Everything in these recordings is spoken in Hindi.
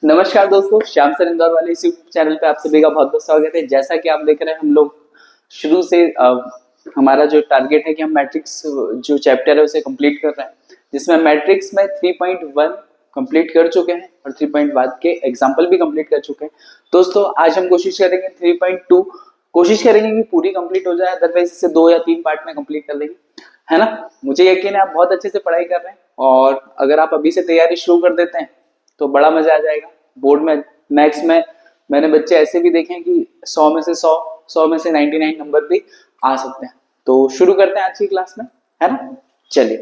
नमस्कार दोस्तों, श्याम सर इंदौर वाले इस यूट्यूब चैनल पे आप सभी का बहुत बहुत स्वागत है। जैसा कि आप देख रहे हैं, हम लोग शुरू से हमारा जो टारगेट है कि हम मैट्रिक्स जो चैप्टर है उसे कंप्लीट कर रहे हैं, जिसमें मैट्रिक्स में 3.1 कंप्लीट कर चुके हैं और 3.1 के एग्जाम्पल भी कंप्लीट कर चुके हैं। दोस्तों आज हम कोशिश करेंगे 3.2 कोशिश करेंगे कि पूरी कंप्लीट हो जाए, अदरवाइज इसे 2 या 3 पार्ट में कंप्लीट कर देंगे, है ना। मुझे यकीन है आप बहुत अच्छे से पढ़ाई कर रहे हैं और अगर आप अभी से तैयारी शुरू कर देते हैं तो बड़ा मजा आ जाएगा। बोर्ड में मैथ्स में मैंने बच्चे ऐसे भी देखे हैं कि 100 में से 100 में से 99 नंबर भी आ सकते हैं। तो शुरू करते हैं आज की क्लास में, है ना। चलिए,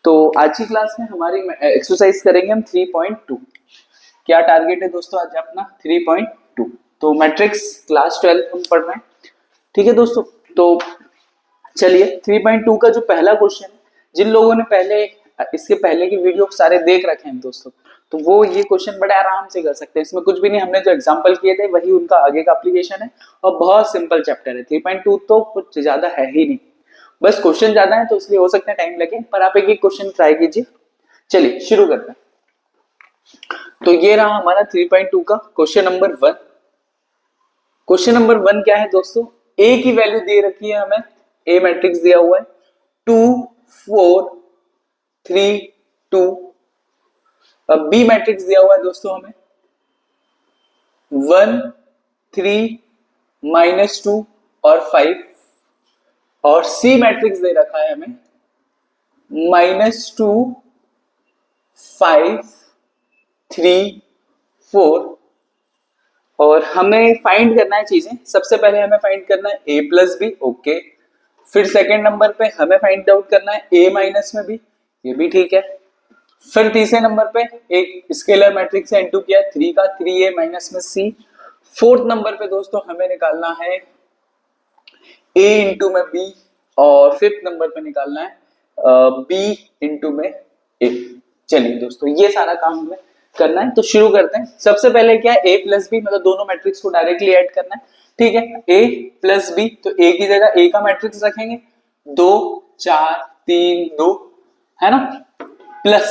तो आज की क्लास में हमारी एक्सरसाइज करेंगे हम 3.2। क्या टारगेट है दोस्तों आज अपना? 3.2। तो मैट्रिक्स क्लास 12 हम पढ़ रहे हैं, ठीक है दोस्तों। तो चलिए 3.2 का जो पहला क्वेश्चन है, जिन लोगों ने पहले इसके पहले की वीडियो सारे देख रखे हैं दोस्तों, तो वो ये क्वेश्चन बड़े आराम से कर सकते हैं। इसमें कुछ भी नहीं, हमने जो एग्जांपल किए थे वही उनका आगे का एप्लीकेशन है और बहुत सिंपल चैप्टर है। 3.2 तो कुछ ज्यादा है ही नहीं, बस क्वेश्चन ज्यादा है तो इसलिए हो सकता है टाइम लगे, पर आप एक एक क्वेश्चन ट्राई कीजिए। चलिए शुरू करते हैं। तो ये रहा हमारा 3.2 का क्वेश्चन नंबर 1। क्वेश्चन नंबर 1 क्या है दोस्तों? ए की वैल्यू दे रखी है हमें, ए मैट्रिक्स दिया हुआ है 2 4 3 2। अब बी मैट्रिक्स दिया हुआ है दोस्तों हमें 1 3 -2 और 5, और सी मैट्रिक्स दे रखा है हमें -2 5 3 4। और हमें फाइंड करना है चीजें। सबसे पहले हमें फाइंड करना है a प्लस बी, ओके। फिर सेकेंड नंबर पे हमें फाइंड आउट करना है a माइनस में बी, ये भी ठीक है। फिर तीसरे नंबर पे एक स्केलर मैट्रिक्स है इनटू किया 3 का, 3a माइनस में c। फोर्थ नंबर पे दोस्तों हमें निकालना है a इंटू में b, और फिफ्थ नंबर पे निकालना है b इंटू में a। चलिए दोस्तों ये सारा काम हमें करना है, तो शुरू करते हैं। सबसे पहले क्या है, a प्लस बी, मतलब दोनों मैट्रिक्स को डायरेक्टली ऐड करना है, ठीक है। a प्लस बी, तो a की जगह a का मैट्रिक्स रखेंगे 2 4 3 2, है ना, प्लस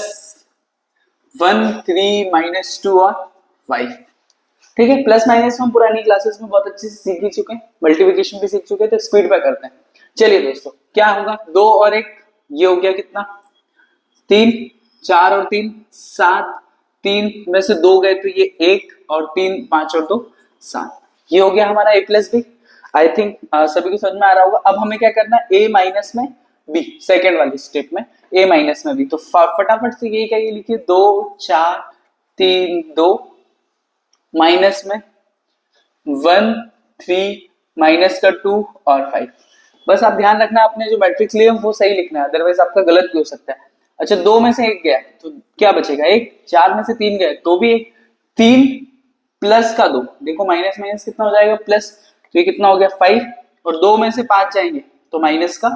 1 3 -2 और 5, ठीक है। प्लस माइनस हम पुरानी क्लासेस में बहुत अच्छे से सीख ही चुके हैं, मल्टीप्लिकेशन भी सीख चुके हैं, तो स्पीड पे करते हैं। चलिए दोस्तों क्या होगा, 2 और 1, ये हो गया कितना 3, 4 और 3 7, 3 में से 2 गए तो ये 1 और 3 5 और 2 7, ये हो गया हमारा a plus B. I think सभी को समझ में आ रहा होगा। अब हमें क्या करना है, a माइनस में b, सेकेंड वाली स्टेप में a माइनस में b। तो फटाफट से यही क्या, ये लिखिए 2 4 3 2 माइनस में 1 3 माइनस का 2 और 5। बस आप ध्यान रखना आपने जो मैट्रिक्स लिए वो सही लिखना है, अदरवाइज आपका गलत भी हो सकता है। अच्छा, 2 में से 1 गया तो क्या बचेगा 1, 4 में से 3 गए तो भी 1, 3 प्लस का 2, देखो माइनस माइनस कितना हो जाएगा प्लस, तो ये कितना हो गया 5, और 2 में से 5 जाएंगे तो माइनस का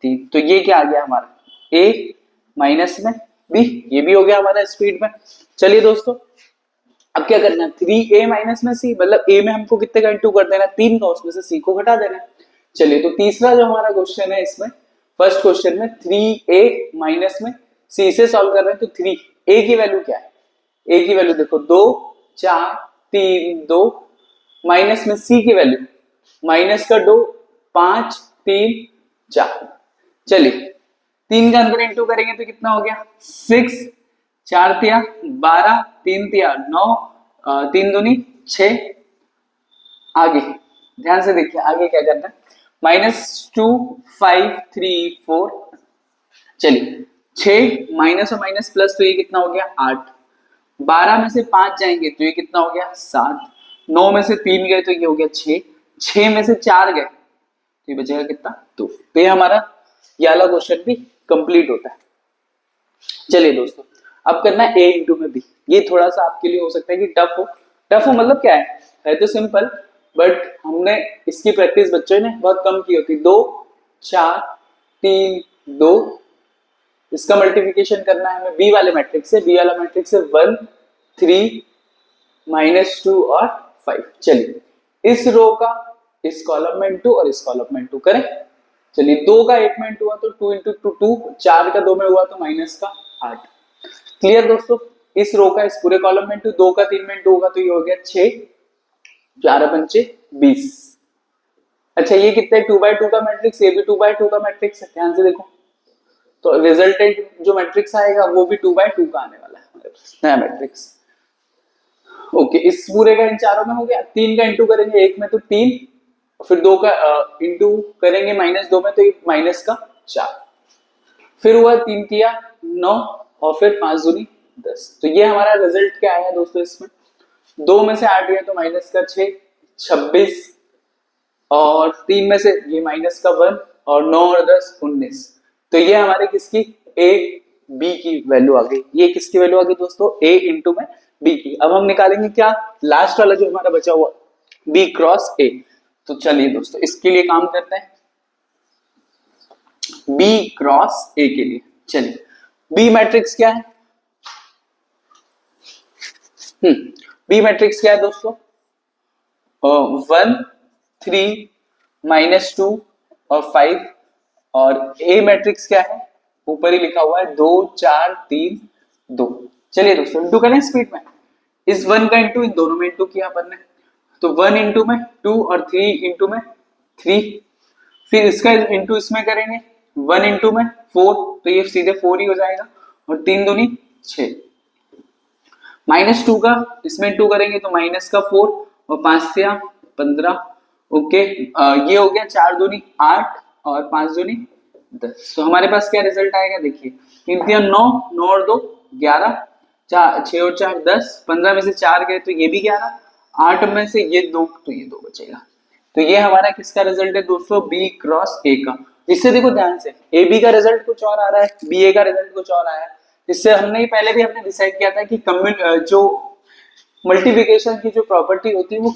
3, तो ये क्या आ गया हमारा a माइनस में b, ये भी हो गया हमारा स्पीड में। चलिए दोस्तों अब क्या करना है, 3a माइनस में c, मतलब a में हमको कितने का इंटू कर देना है 3 का, उसमें से c को घटा देना है। चलिए तो तीसरा जो हमारा क्वेश्चन है, इसमें फर्स्ट क्वेश्चन में 3a माइनस में c से सॉल्व कर रहे हैं, तो 3a की वैल्यू क्या है, a की वैल्यू देखो 2 4 3 2, माइनस में c की वैल्यू माइनस का 2 5 3 4। चलिए 3 का अंदर इंटू करेंगे तो कितना हो गया 6, 4 तिया 12, 3 तिया 9, 3 दूनी 6। आगे ध्यान से देखिए, आगे क्या करना है, -2 5 3 4। चलिए 6 माइनस और माइनस प्लस, तो ये कितना हो गया 8। 12 में से 5 जाएंगे तो ये कितना हो गया 7। 9 में से 3 गए तो ये हो गया 6। 6 में से 4 गए तो ये बचेगा कितना 2। तो ये हमारा ये वाला क्वेश्चन भी कंप्लीट होता है। चलिए दोस्तों अब करना है a इंटू में b। ये थोड़ा सा आपके लिए हो सकता है कि टफ हो मतलब क्या है तो सिंपल, बट हमने इसकी प्रैक्टिस बच्चों ने बहुत कम की होती। 2 4 3 2, इसका मल्टीप्लिकेशन करना है हमें b वाले मैट्रिक्स से, b वाला मैट्रिक्स है 1 3 -2 और 5। चलिए इस रो का इस कॉलम में 2 और इस कॉलम में 2 करें। चलिए 2 का 1 में 2 हुआ तो 2 इंटू 2 2, 4 का 2 में हुआ तो माइनस का 8। क्लियर दोस्तों, इस रो का इस पूरे कॉलम में इंटू, 2 का 3 में इंटू होगा तो ये हो गया 6, 4 पंचे 20। अच्छा ये कितने 2x2 का मैट्रिक्स, ये भी 2x2 का मैट्रिक्स है, ध्यान से देखो। तो रिजल्टेंट जो मैट्रिक्स आएगा वो भी 2x2 का आने वाला है नया मैट्रिक्स। ओके, इस पूरे का इन चारों में हो गया। 3 का इंटू करेंगे एक में तो 3, फिर 2 का इंटू करेंगे -2 में तो माइनस का 4, फिर हुआ 3 किया 9 और फिर 5 दूनी 10। तो ये हमारा रिजल्ट क्या आया दोस्तों, इसमें 2 में से 8 गया तो माइनस का 6, 26 और 3 में से ये माइनस का 1 और 9 और 10 19। तो ये हमारे किसकी ए बी की वैल्यू आ गई। ये किसकी वैल्यू आ गई दोस्तों, ए इंटू में बी की। अब हम निकालेंगे क्या, लास्ट वाला जो हमारा बचा हुआ बी क्रॉस ए। तो चलिए दोस्तों इसके लिए काम करते हैं, बी क्रॉस ए के लिए। चलिए बी मैट्रिक्स क्या है, बी मैट्रिक्स क्या है दोस्तों, 1 3 -2 और 5। और ए मैट्रिक्स क्या है, ऊपर ही लिखा हुआ है 2 4 3 2। चलिए दोस्तों इंटू करें स्पीड में, इस 1 का इंटू इन दोनों में इंटू किया अपन ने, तो 1 इंटू में 2 और 3 इंटू में 3, फिर इसका इंटू इसमें करेंगे 1 इंटू में 4 तो ये सीधे 4 ही हो जाएगा, और 3 दूनी 6, -2 का इसमें इंटू करेंगे तो माइनस का 4 और 5 से 15। ओके, ये हो गया 4 दूनी 8 और 5 दूनी 10। तो हमारे पास क्या रिजल्ट आएगा, देखिए 3 3 9, 9 और 2 11, 6 और 4 10, 15 में से 4 गए तो ये भी 11, 8 में से ये 2 तो ये 2 बचेगा। तो ये हमारा किसका रिजल्ट है दोस्तों, बी क्रॉस ए का। इससे देखो ध्यान से, ए बी का रिजल्ट कुछ और आ रहा है, बी ए का रिजल्ट कुछ और आया है। इससे हमने पहले भी हमने डिसाइड किया था कि जो मल्टीप्लिकेशन की जो प्रॉपर्टी होती है वो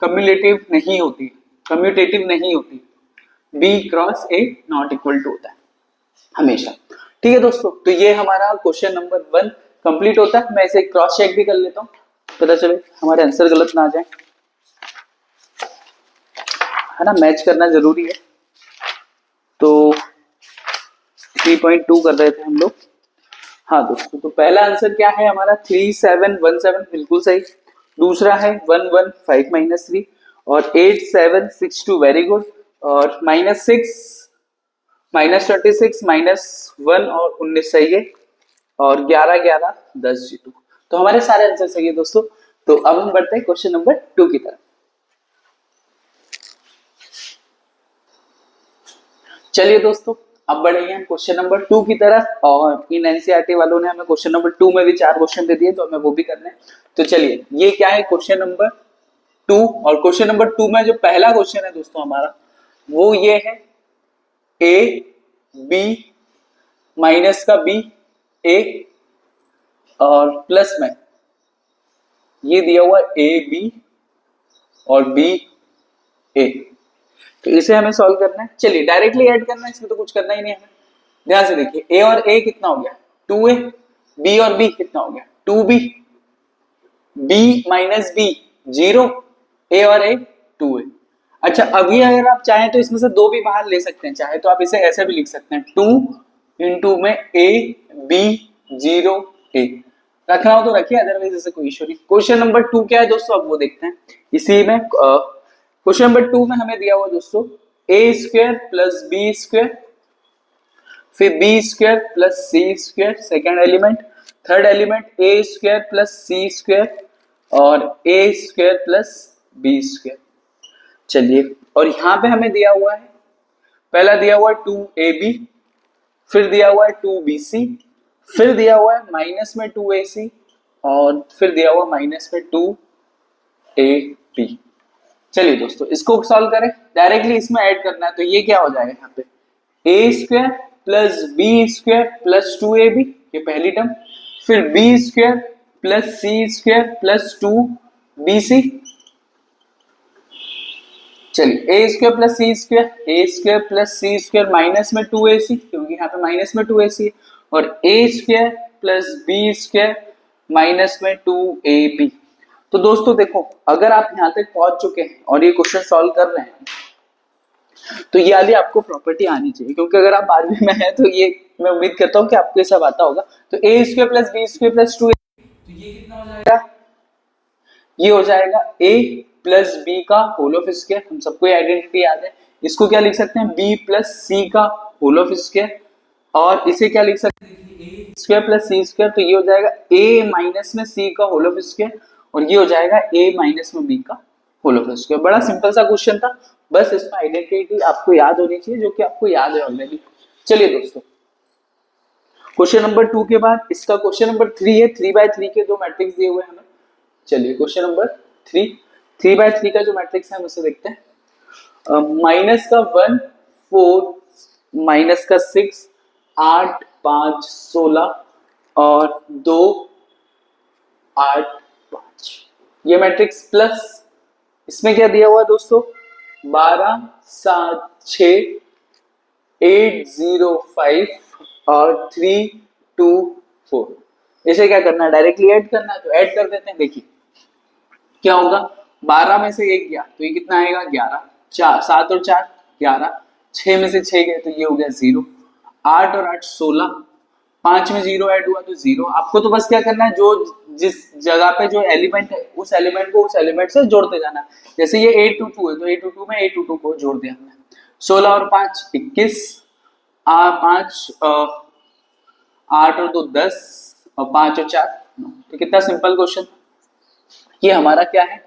कम्युलेटिव नहीं होती, कम्यूटेटिव नहीं होती। B cross A not equal to होता है हमेशा। ठीक है दोस्तों, तो ये हमारा क्वेश्चन नंबर 1 कंप्लीट होता है। मैं इसे क्रॉस चेक भी कर लेता हूँ, पता चले हमारे आंसर गलत ना आ जाए, है ना, मैच करना जरूरी है। तो 3.2 कर रहे थे हम लोग। हाँ दोस्तों, तो पहला आंसर क्या है हमारा 3717, बिल्कुल सही। दूसरा है 115 -3 और 8762, वेरी गुड। और -6 -26 -1 और 19 सही है। और 11 11 10 जीरो। तो हमारे सारे आंसर सही है दोस्तों। तो अब हम बढ़ते हैं क्वेश्चन नंबर 2 की तरफ। चलिए दोस्तों अब बढ़ेंगे हम क्वेश्चन नंबर 2 की तरफ। और इन एनसीईआरटी वालों ने हमें क्वेश्चन नंबर 2 में भी 4 क्वेश्चन दे दिए, तो हमें वो भी करना है। तो चलिए ये क्या है, क्वेश्चन नंबर 2। और क्वेश्चन नंबर 2 में जो पहला क्वेश्चन है दोस्तों हमारा, वो ये है ए बी माइनस का बी ए और प्लस में ये दिया हुआ ए बी और बी ए। तो इसे हमें सॉल्व करना है। चलिए डायरेक्टली ऐड करना है, इसमें तो कुछ करना ही नहीं है हमें। ध्यान से देखिए, ए और ए कितना हो गया 2a, बी और बी कितना हो गया 2b, b माइनस बी 0, ए और ए 2a। अच्छा अभी अगर आप चाहें तो इसमें से 2 भी बाहर ले सकते हैं, चाहे तो आप इसे ऐसे भी लिख सकते हैं 2 इंटू में a b 0 a। रखना हो तो रखिए, अदरवाइज ऐसे कोई इशू नहीं। क्वेश्चन नंबर 2 क्या है दोस्तों, अब वो देखते हैं। इसी में क्वेश्चन नंबर 2 में हमें दिया हुआ दोस्तों a square plus b square, फिर b square plus C square second element, third element a square plus C square और a square plus b square. चलिए, और यहां पे हमें दिया हुआ है, पहला दिया हुआ है 2ab, फिर दिया हुआ है 2bc, फिर दिया हुआ है माइनस में 2ac और फिर दिया हुआ माइनस में 2ab। चलिए दोस्तों इसको सॉल्व करें, डायरेक्टली इसमें ऐड करना है। तो ये क्या हो जाएगा यहाँ पे, a square plus b square plus 2ab, ये पहली टर्म, फिर बी स्क्वायर प्लस सी स्क्वायर प्लस 2bc। चलिए a square plus C square, a square plus C square minus में 2ac, क्योंकि यहाँ पे माइनस में 2ac है, और a square plus b square minus में 2ab। तो दोस्तों देखो, अगर आप यहाँ तक पहुंच चुके हैं और ये क्वेश्चन सॉल्व कर रहे हैं तो ये वाली आपको प्रॉपर्टी आनी चाहिए, क्योंकि अगर आप 12वीं में हैं तो ये मैं उम्मीद करता हूँ कि आपको ये सब आता होगा। तो a square plus b square plus 2 ये कितना हो जाएगा, ये हो जाएगा a प्लस बी का होल ऑफ स्क्वायर, हम सबको ये आइडेंटिटी याद है। इसको क्या लिख सकते हैं, b प्लस सी का होल ऑफ स्क्वायर, और इसे क्या लिख सकते हैं, a square plus C square, तो ये हो जाएगा a माइनस में c का होल ऑफ स्क्वायर, और ये हो जाएगा a माइनस में b का होल ऑफ स्क्वायर। बड़ा सिंपल सा क्वेश्चन था, बस इसमें आइडेंटिटी आपको याद होनी चाहिए, जो कि आपको याद है ऑलरेडी। चलिए दोस्तों, क्वेश्चन नंबर 2 के बाद इसका क्वेश्चन नंबर 3 है। 3/3 के दो मैट्रिक्स दिए हुए हैं हमें। चलिए क्वेश्चन नंबर 3/3 का जो मैट्रिक्स है हम उसे देखते हैं। माइनस का 1 4 माइनस का 6 8 5 16 और 2 8 5, ये मैट्रिक्स प्लस इसमें क्या दिया हुआ है दोस्तों, 12 7 6 8 0 5 और 3 2 4। इसे क्या करना है, डायरेक्टली ऐड करना है, तो ऐड कर देते हैं। देखिए क्या होगा, 12 में से 1 गया तो ये कितना आएगा 11, 4 7 और 4 11, 6 में से 6 गए तो ये हो गया 0, 8 और 8 16, 5 में 0 ऐड हुआ तो 0। आपको तो बस क्या करना है, जो जिस जगह पे जो एलिमेंट है उस एलिमेंट को उस एलिमेंट से जोड़ते जाना है। जैसे ये 822 है तो 822 में 822 को जोड़ दिया हमने। 16 और 5 21, 5 8 और 2 10 और 5 और 4 9। तो कितना सिंपल क्वेश्चन, ये हमारा क्या है,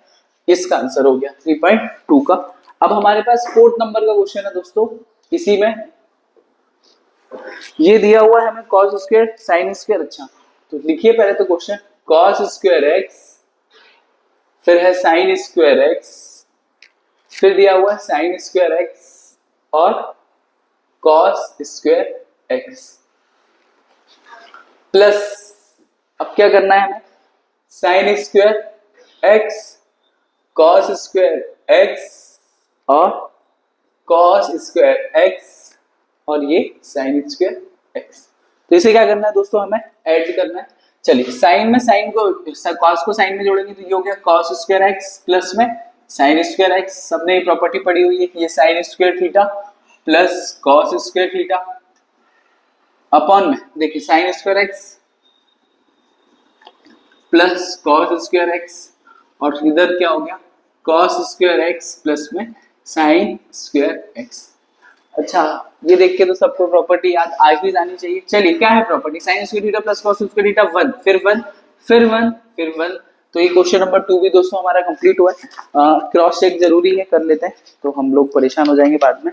इसका आंसर हो गया 3.2 का। अब हमारे पास 4th नंबर का क्वेश्चन है दोस्तों। इसी में ये दिया हुआ है हमें cos स्क्वायर sin स्क्वायर। अच्छा तो लिखिए पहले तो क्वेश्चन, cos स्क्वायर x, फिर है sin स्क्वायर x, फिर दिया हुआ है sin स्क्वायर x और cos स्क्वायर x प्लस, अब क्या करना है हमें, sin square x cos square x और cos स्क्वायर x और ये sin स्क्वायर x। तो इसे क्या करना है दोस्तों, हमें ऐड करना है। चलिए साइन में साइन को cos को साइन में जोड़ेंगे तो ये हो गया cos स्क्वायर x प्लस में sin स्क्वायर x। सबने ये प्रॉपर्टी पढ़ी हुई है कि ये sin square theta plus cos square theta upon में देखिए sin square x plus cos square x, और इधर क्या हो गया cos स्क्वायर x प्लस में sin स्क्वायर x। अच्छा ये देख के तो सबको प्रॉपर्टी याद आ ही जानी चाहिए। चलिए क्या है property, sin square theta plus cos square theta 1 फिर 1 फिर 1 फिर 1। तो ये क्वेश्चन नंबर 2 भी दोस्तों हमारा कंप्लीट हुआ है। क्रॉस चेक जरूरी है, कर लेते हैं तो हम लोग परेशान हो जाएंगे बाद में।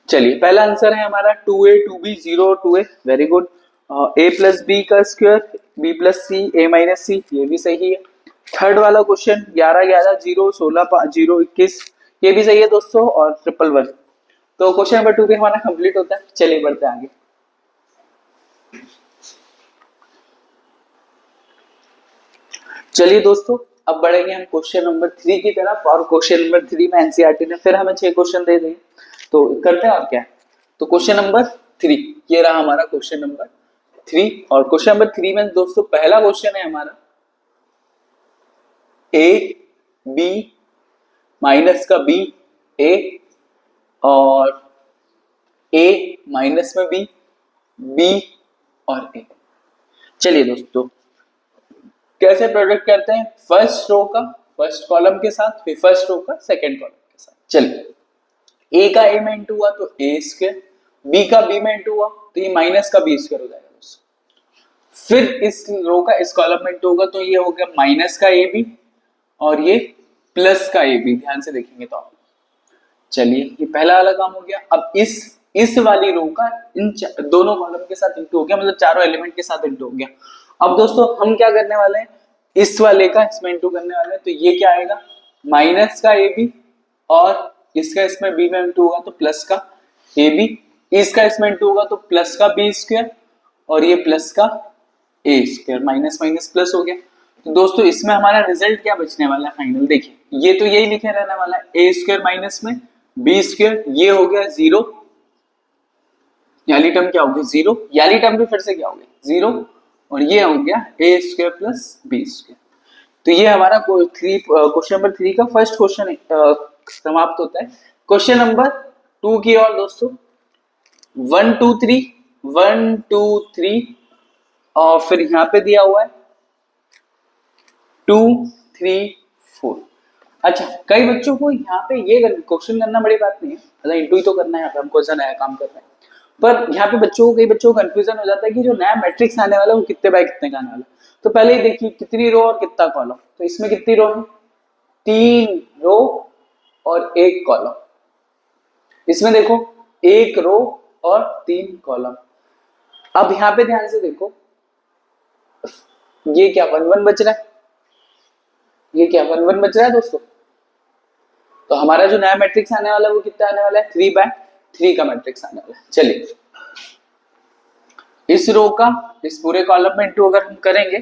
चलिए पहला आंसर है हमारा 2a 2b 0 2a, very good. a plus b का square b plus c a minus c, ये भी सही है। थर्ड वाला क्वेश्चन 11 11 0 16 0 21, ये भी सही है दोस्तों, और 1 तो क्वेश्चन नंबर 2 भी हमारा कंप्लीट होता है। चलिए बढ़ते हैं आगे। चलिए दोस्तों अब बढ़ेंगे हम क्वेश्चन नंबर 3 की तरफ, और क्वेश्चन नंबर 3 में एनसीईआरटी ने फिर हमें 6 क्वेश्चन दे दिए, तो करते हैं और क्या है। तो क्वेश्चन नंबर 3 ये रहा हमारा क्वेश्चन नंबर 3, और क्वेश्चन नंबर 3 में दोस्तों पहला क्वेश्चन है हमारा a b माइनस का b a और a माइनस में b b और a। चलिए दोस्तों कैसे प्रोडक्ट करते हैं, फर्स्ट रो का फर्स्ट कॉलम के साथ, फिर फर्स्ट रो का सेकंड कॉलम के साथ। चलिए a का a में इंटू हुआ तो a स्क्वायर, b का b में इंटू हुआ तो ये माइनस का b स्क्वायर हो जाएगा दोस्तों। फिर इस रो का इस कॉलम में इंटू होगा तो ये हो गया माइनस का a b और ये प्लस का a b, ध्यान से देखेंगे तो आप। चलिए ये पहला वाला काम हो गया। अब इस वाली रो का इन दोनों कॉलम के साथ इंटू हो गया, मतलब चारों एलिमेंट के साथ इंटू हो गया। अब दोस्तों हम क्या करने वाले हैं, इस वाले का इसमें इंटू करने वाले हैं, तो ये क्या आएगा माइनस का ए बी, और इसका इसमें बी में इंटू होगा तो प्लस का ए बी, इसका इसमें इंटू होगा तो प्लस का बी स्क्वायर, और ये प्लस का ए स्क्वायर, माइनस माइनस प्लस हो गया। तो दोस्तों इसमें हमारा रिजल्ट क्या बचने वाला है फाइनल, देखिए ये तो यही लिखे रहने वाला है, ए स्क्वायर माइनस में बी स्क्वायर, ये हो गया 0, याली टर्म क्या हो गया 0, याली टर्म भी फिर से क्या हो गया 0, और ये हो गया ए स्क्वायर प्लस बी स्क्वायर। तो ये हमारा क्वेश्चन नंबर 3 का फर्स्ट क्वेश्चन समाप्त होता है। क्वेश्चन नंबर 2 की और दोस्तों 1 2 3 1 2 3 और फिर यहाँ पे दिया हुआ है 2 3 4। अच्छा, कई बच्चों को यहाँ पे ये क्वेश्चन करना बड़ी बात नहीं है, मतलब इंटू ही तो करना है, यहाँ पे हमको ऐसा नया काम करना है। पर यहाँ पे कई बच्चों को कंफ्यूजन हो जाता है कि जो नया मैट्रिक्स आने वाला है वो कितने बाय कितने का आने वाला है। तो पहले ही देखिए कितनी रो और कितना कॉलम। तो इसमें कितनी रो है, 3 रो और 1 कॉलम। इसमें देखो 1 रो और 3 कॉलम। अब यहाँ पे ध्यान से देखो, ये क्या 1 1 बच रहा है, ये क्या 1 1 बच रहा है दोस्तों। तो हमारा जो नया मैट्रिक्स आने वाला है वो कितना आने वाला है, 3/3 का मैट्रिक्स आने वाला है। चलिए, इस रो का इस पूरे कॉलम में इंटू अगर हम करेंगे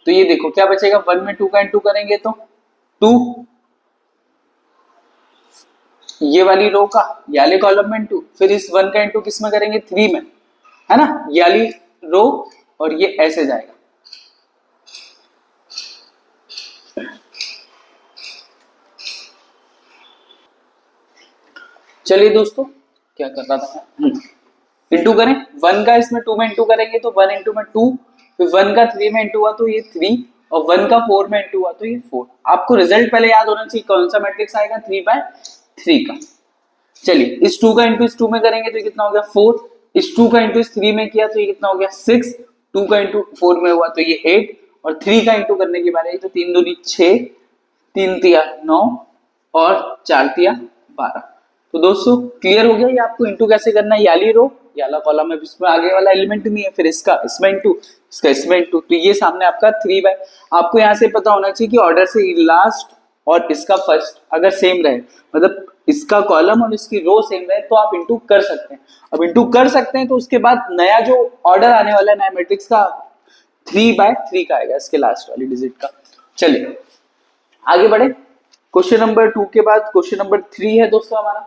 तो ये देखो क्या बचेगा, 1 में 2 का इंटू करेंगे तो 2, ये वाली रो का ये वाले कॉलम में इंटू, फिर इस 1 का इंटू किस में करेंगे, 3 में, है ना, ये वाली रो और ये ऐसे जाएगा। चलिए दोस्तों, क्या कर रहा था, इंटू करें 1 का इसमें 2 में इंटू करेंगे तो 1 इंटू में 2, फिर 1 का 3 में इंटू हुआ तो ये 3, और 1 का 4 में इंटू हुआ तो ये 4। आपको रिजल्ट पहले याद होना चाहिए, कौन सा मैट्रिक्स आएगा, 3/3 का। चलिए, इस 2 का इंटू इस 2 में करेंगे तो कितना हो गया 4, इस 2 का इंटू इस 3 में किया तो ये कितना हो गया 6, 2 का इंटू 4 में हुआ तो ये 8, और 3 का इंटू करने की बारी आई तो 3 दूनी 6, 3 तिया 9 और 4 तिया 12। तो दोस्तों क्लियर हो गया ये आपको इंटू कैसे करना है, याली रो याला कॉलम है, इसमें आगे वाला एलिमेंट नहीं है, फिर इसका इसमें इंटू, इसका इसमें इंटू, तो ये सामने आपका 3/। आपको यहाँ से पता होना चाहिए कि ऑर्डर से लास्ट और इसका फर्स्ट अगर सेम रहे, मतलब इसका कॉलम और इसकी रो सेम रहे तो आप इंटू कर सकते हैं। अब इंटू कर सकते हैं तो उसके बाद नया जो ऑर्डर आने वाला है नया मैट्रिक्स का 3/3 का आएगा, इसके लास्ट वाली डिजिट का। चलिए आगे बढ़े, क्वेश्चन नंबर 2 के बाद क्वेश्चन नंबर 3 है दोस्तों हमारा,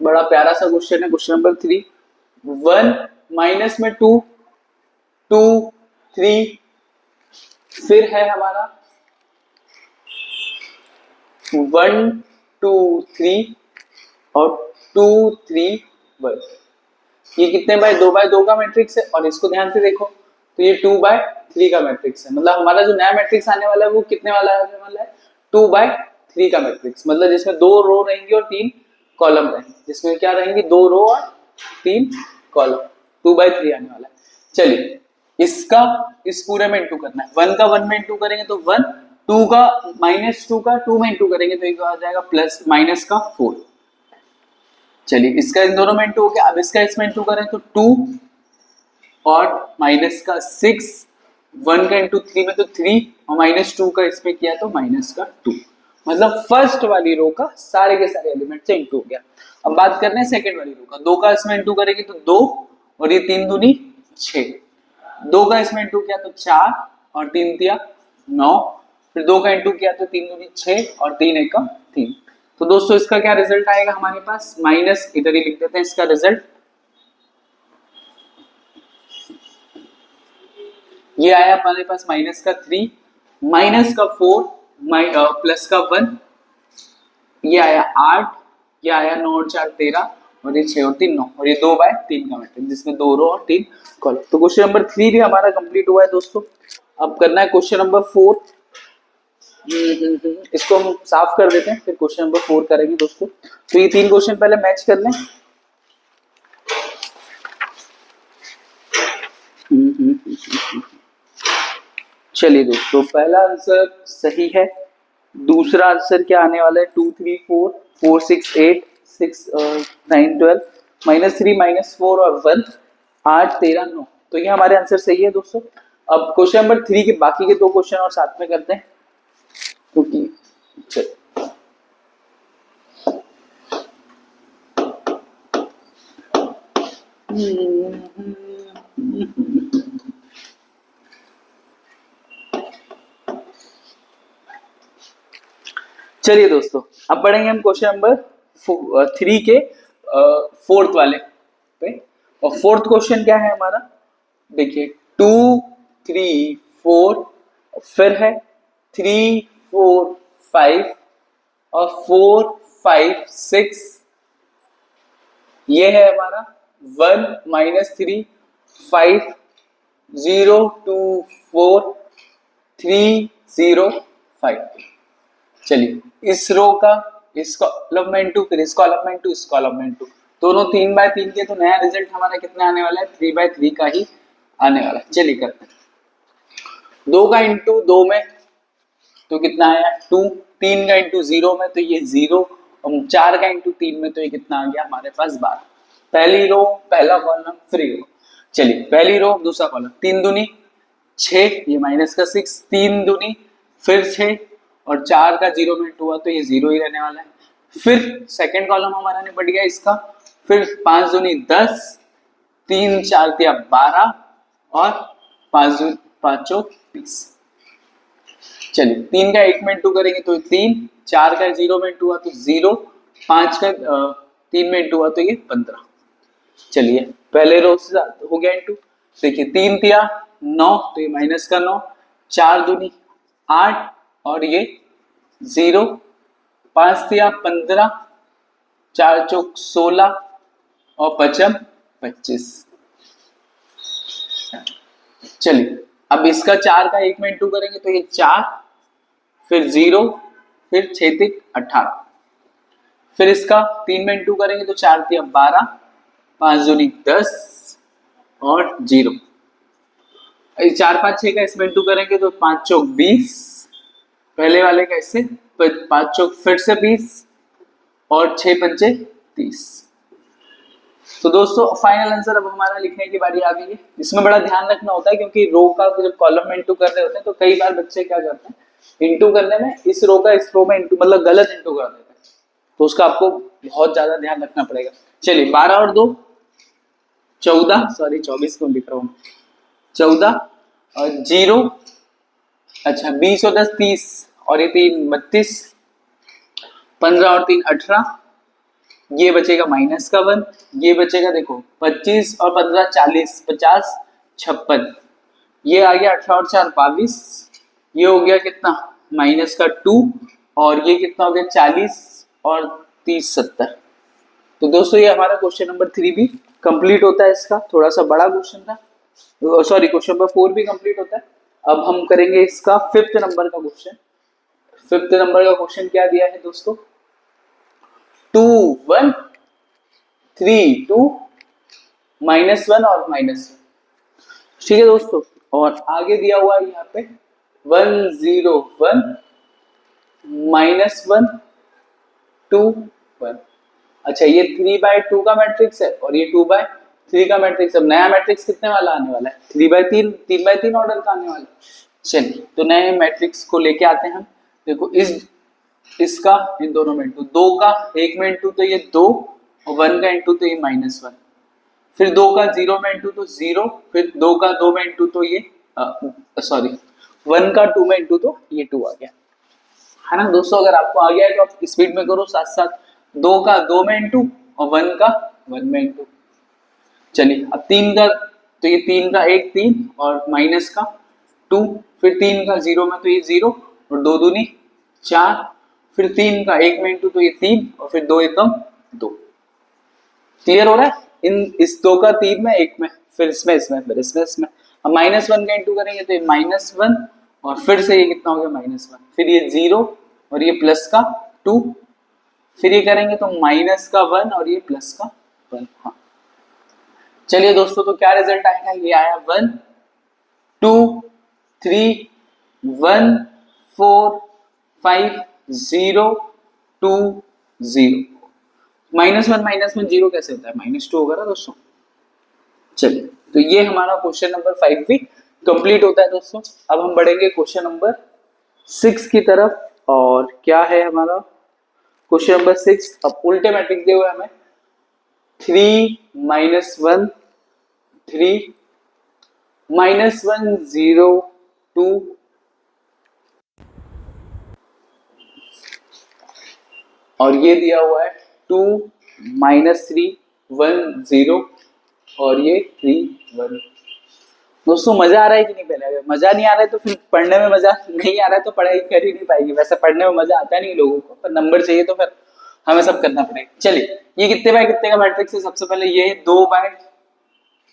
बड़ा प्यारा सा क्वेश्चन है क्वेश्चन नंबर 3। 1 माइनस में 2 2 3, फिर है हमारा 1 2 3 और 2 3 1। ये कितने बाय 2 का मैट्रिक्स है, और इसको ध्यान से देखो तो ये 2/3 का मैट्रिक्स है। मतलब हमारा जो नया मैट्रिक्स आने वाला है वो कितने वाला आने वाला है, 2/3 का मैट्रिक्स, मतलब जिसमें 2 रो रहेंगी और 3 कॉलम रहेंगे, जिसमें क्या रहेंगी 2 रो और 3 कॉलम, 2/3 आने वाला है। चलिए इसका इस पूरे में इंटू करना है, 1 का 1 में इंटू करेंगे तो 1, 2 का -2 का 2 में इंटू करेंगे तो एक आ जाएगा प्लस माइनस का 4। चलिए इसका इन दोनों में इंटू हो गया, अब इसका इसमें इंटू करें तो 2 और माइनस का 6, 1 का इंटू 3 में तो 3 और -2 का इसमें किया तो माइनस का 2। मतलब फर्स्ट वाली रो का सारे के सारे एलिमेंट से इंटू हो गया। अब बात करते हैं सेकंड वाली रो का, 2 का इसमें इंटू करेंगे तो 2 और ये 3 दूनी 6, 2 का इसमें इंटू किया तो 4 और 3 तिया 9, फिर 2 का इंटू किया तो 3 दूनी 6 और 3 एक का 3। तो दोस्तों इसका क्या रिजल्ट आएगा हमारे पास, माइनस इधर ही लिख देते हैं इसका रिजल्ट, ये आया हमारे पास माइनस का 3, माइनस का 4, प्लस का 1, ये आया 8, ये आया 9 और 4 13, और ये 6 और 3 9, और ये 2/3 का मैट्रिक्स जिसमें 2 रो और 3 कॉलम। तो क्वेश्चन नंबर 3 भी हमारा कंप्लीट हुआ है दोस्तों। अब करना है क्वेश्चन नंबर 4। इसको हम साफ कर देते हैं, फिर क्वेश्चन नंबर 4 करेंगे दोस्तों। तो ये 3 क्वेश्चन पहले मैच कर लें। चलिए दोस्तों, पहला आंसर सही है, दूसरा आंसर क्या आने वाला है, 2 3 4 4 6 8 6 9 12 -3 -4 और 1 8 13 9। तो ये हमारे आंसर सही है दोस्तों। अब क्वेश्चन नंबर 3 के बाकी के 2 क्वेश्चन और साथ में करते हैं, क्योंकि चलिए दोस्तों, अब बढ़ेंगे हम क्वेश्चन नंबर 3 के 4th वाले पे। और 4th क्वेश्चन क्या है हमारा, देखिए 2 3 4, फिर है 3 4 5 और 4 5 6, ये है हमारा 1 -3 5 02430 चलिए इस रो का इस कॉलम में इंटू फिर इस कॉलम में इंटू इस कॉलम में इंटू दोनों 3/3 के, तो नया रिजल्ट हमारा कितना आने वाला है 3/3 का ही आने वाला है। चलिए करते हैं 2 का इंटू 2 में तो कितना आया 2, 3 का इंटू 0 में तो ये 0 और 4 का इंटू 3 में तो ये कितना आ गया हमारे पास 12। पहली रो पहला कॉलम फ्री रो। चलिए पहली रो दूसरा कॉलम 3 दूनी 6 ये माइनस का 6 3 दूनी फिर 6 और 4 का 0 में इंटू हुआ तो ये 0 ही रहने वाला है। फिर सेकंड कॉलम हमारा निपट गया इसका, फिर 5 दूनी 10 3 4 दिया 12 और 5 चौक 30। चलिए 3 का 1 में इंटू करेंगे तो 3, 4 का 0 में इंटू हुआ तो 0, 5 का 3 में इंटू हुआ तो ये 15। चलिए पहले रो से हो गया इंटू, देखिए 3 दिया 9 तो ये माइनस का 9, 4 दूनी 8 और ये 0, 5 दिया 15, 4 चौक 16 और 5 25। चलिए अब इसका 4 का 1 में इंटू करेंगे तो ये 4 फिर 0 फिर 6 3 18, फिर इसका 3 में इंटू करेंगे तो 4 3 12, 5 दूनी 10 और 0, 4 5 6 का इसमें इंटू करेंगे तो 5 चौक 20, पहले वाले का इससे 5 चौक फिर से 20 और 6 पंचे 30। तो दोस्तों फाइनल आंसर अब हमारा लिखने की बारी आ गई है। इसमें बड़ा ध्यान रखना होता है क्योंकि रो का जब कॉलम में इंटू कर रहे होते हैं तो कई बार बच्चे क्या करते हैं इंटू करने में इस रो का इस रो में इंटू मतलब गलत इंटू कर देते हैं, तो उसका आपको बहुत ज्यादा ध्यान रखना पड़ेगा। चलिए 12 और 2 14, सॉरी 24 को लिख रहा हूँ 14 और 0, अच्छा 20 और 10 30 और ये 3 32, 15 और 3 18, ये बचेगा माइनस का 1, ये बचेगा देखो 25 और 15 40 50 56, ये आ गया 18 और 4 22, ये हो गया कितना माइनस का 2 और ये कितना हो गया 40 और 30 70। तो दोस्तों ये हमारा क्वेश्चन नंबर 3 भी कंप्लीट होता है। इसका थोड़ा सा बड़ा क्वेश्चन था, सॉरी क्वेश्चन नंबर 4 भी कंप्लीट होता है। अब हम करेंगे इसका 5th नंबर का क्वेश्चन। 5th नंबर का क्वेश्चन क्या दिया है दोस्तों 2 1 3 2 -1 और -1, ठीक है दोस्तों। और आगे दिया हुआ है यहाँ पे 1 0 1 -1 2 1। अच्छा ये 3/2 का मैट्रिक्स है और ये 2/3 का मैट्रिक्स। अब नया मैट्रिक्स कितने वाला आने वाला है 3/3 3/3 ऑर्डर का आने वाला है। चलिए तो नए मैट्रिक्स को लेके आते हैं हम। देखो इसका इन दोनों में इंटू, 2 का 1 में इंटू तो ये 2 और 1 का इंटू तो ये -1, फिर 2 का 0 में इंटू तो 0, फिर 2 का 2 में इंटू तो ये सॉरी 1 का 2 में इंटू तो ये 2 आ गया है ना दोस्तों। अगर आपको आ गया है तो आप स्पीड में करो साथ साथ, 2 का 2 में इंटू और 1 का 1 में इंटू। चलिए अब 3 का तो ये 3 का 1 3 और माइनस का 2, फिर 3 का 0 में तो ये 0 और 2 दूनी 4, फिर 3 का 1 में इंटू तो ये 3 और फिर 2 एकम 2। क्लियर हो रहा है इन इस 2 का 3 में 1 में फिर इसमें फिर इसमें। अब -1 का इंटू करेंगे तो ये -1 और फिर से ये कितना हो गया -1, फिर ये 0 और ये प्लस का 2, फिर ये करेंगे तो माइनस का 1 और ये प्लस का 1। हाँ चलिए दोस्तों तो क्या रिजल्ट आएगा, ये आया 1 2 3 1 4 5 0 2 0। -1 0 कैसे होता है -2 होगा ना दोस्तों। चलिए तो ये हमारा क्वेश्चन नंबर 5 भी कंप्लीट होता है दोस्तों। अब हम बढ़ेंगे क्वेश्चन नंबर 6 की तरफ। और क्या है हमारा क्वेश्चन नंबर 6। अब उल्टे मैट्रिक्स दिए हुए हमें 3 -1 3 -1 0 2 और ये दिया हुआ है 2 -3 1 0 और ये 3 1। दोस्तों मजा आ रहा है कि नहीं, पहले अगर मजा नहीं आ रहा है तो फिर पढ़ने में मजा नहीं आ रहा है तो पढ़ाई कर ही नहीं पाएगी। वैसे पढ़ने में मजा आता नहीं लोगों को, पर नंबर चाहिए तो फिर हमें सब करना पड़ेगा। चलिए ये कितने बाय कितने का मैट्रिक्स है, सबसे पहले ये 2 बाय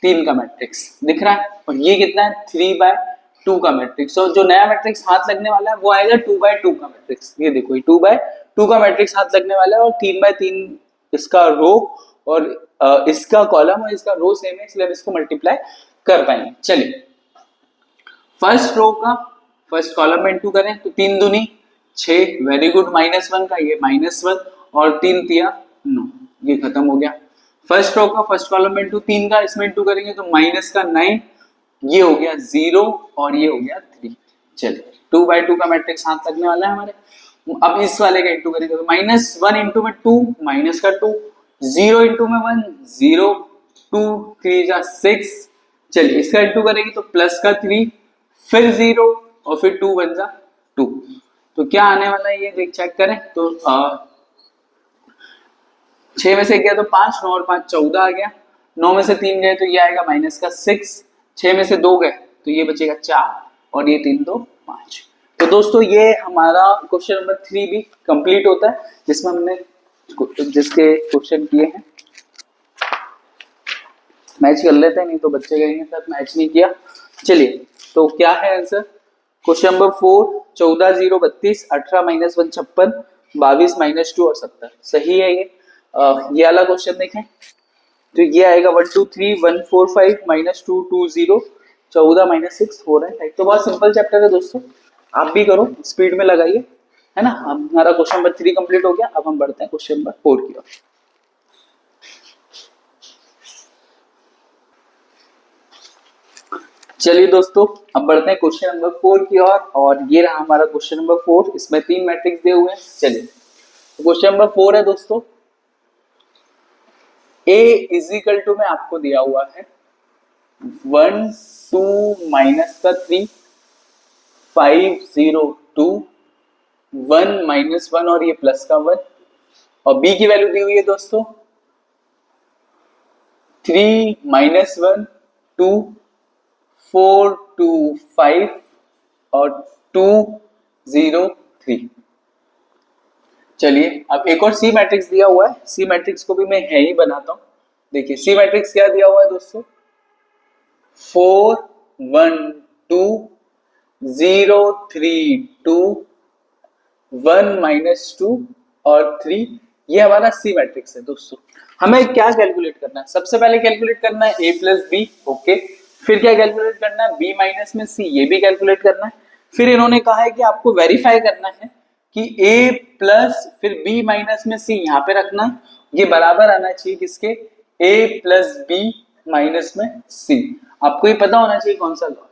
3 का मैट्रिक्स दिख रहा है, और ये कितना है 3/2 का मैट्रिक्स। और जो नया मैट्रिक्स हाथ लगने वाला है वो आएगा 2/2 का मैट्रिक्स। ये देखो ये 2/2 का मैट्रिक्स हाथ लगने वाला है, और 3/3 इसका रो और इसका कॉलम और इसका रो सेम है, इसलिए हम इसको मल्टीप्लाई कर पाएंगे। चलिए फर्स्ट रो का फर्स्ट कॉलम में इंटू करें तो 3 दूनी 6, वेरी गुड, -1 का ये -1 और 3 तिया 9, ये खत्म हो गया। फर्स्ट रो का फर्स्ट कॉलम में इंटू 3 का इसमें इंटू करेंगे तो माइनस का 9, ये हो गया 0 और ये हो गया 3। चलिए 2/2 का मैट्रिक्स हाथ लगने वाला है हमारे। अब इस वाले का इंटू करेंगे तो -1 इंटू में 2 माइनस का 2, 0 इंटू में 1 0, 2 3 जा 6। चलिए इसका इंटू करेंगे तो प्लस का 3 फिर 0 और फिर 2 बन जा 2। तो क्या आने वाला है ये देख चेक करें तो 6 में से 1 गया तो 5, 9 और 5 14 आ गया, 9 में से 3 गए तो ये आएगा माइनस का 6, 6 में से 2 गए तो ये बचेगा 4 और ये 3 2 5। तो दोस्तों ये हमारा क्वेश्चन नंबर 3 भी कंप्लीट होता है, जिसमें हमने जिसके क्वेश्चन किए हैं। मैच कर लेते हैं, नहीं तो बच्चे कहेंगे सर मैच नहीं किया। चलिए तो क्या है आंसर, क्वेश्चन नंबर 4 14 0 32, 18 -1 56, 22 -2 और 70 सही है ये। ये वाला क्वेश्चन देखें तो ये आएगा 1 2 3 1 4 5 -2 2 0 14 -6 4 है। तो बहुत सिंपल चैप्टर है दोस्तों, आप भी करो, स्पीड में लगाइए, है ना। हमारा क्वेश्चन नंबर 3 कंप्लीट हो गया। अब हम बढ़ते हैं क्वेश्चन नंबर 4 की ओर। चलिए दोस्तों अब बढ़ते हैं क्वेश्चन नंबर 4 की ओर, और ये रहा हमारा क्वेश्चन नंबर 4। इसमें 3 मैट्रिक्स दिए हुए हैं। चलिए क्वेश्चन नंबर 4 है दोस्तों, A इजिकल टू में आपको दिया हुआ है 1 2 माइनस का 3 5 0 2 1 -1 और ये प्लस का 1, और B की वैल्यू दी हुई है दोस्तों 3 -1 2 4 2 5 और 2 0 3। चलिए अब एक और सी मैट्रिक्स दिया हुआ है, सी मैट्रिक्स को भी मैं है ही बनाता हूं। देखिए सी मैट्रिक्स क्या दिया हुआ है दोस्तों 4 1 2 0 3 2 1 -2 और 3, ये हमारा सी मैट्रिक्स है दोस्तों। हमें क्या कैलकुलेट करना है, सबसे पहले कैलकुलेट करना है a प्लस बी, ओके। फिर क्या कैलकुलेट करना है b माइनस में c, ये भी कैलकुलेट करना है। फिर इन्होंने कहा है कि आपको वेरीफाई करना है कि a प्लस फिर b माइनस में c यहाँ पे रखना है, ये बराबर आना चाहिए किसके a प्लस b माइनस में c। आपको ये पता होना चाहिए कौन सा लॉ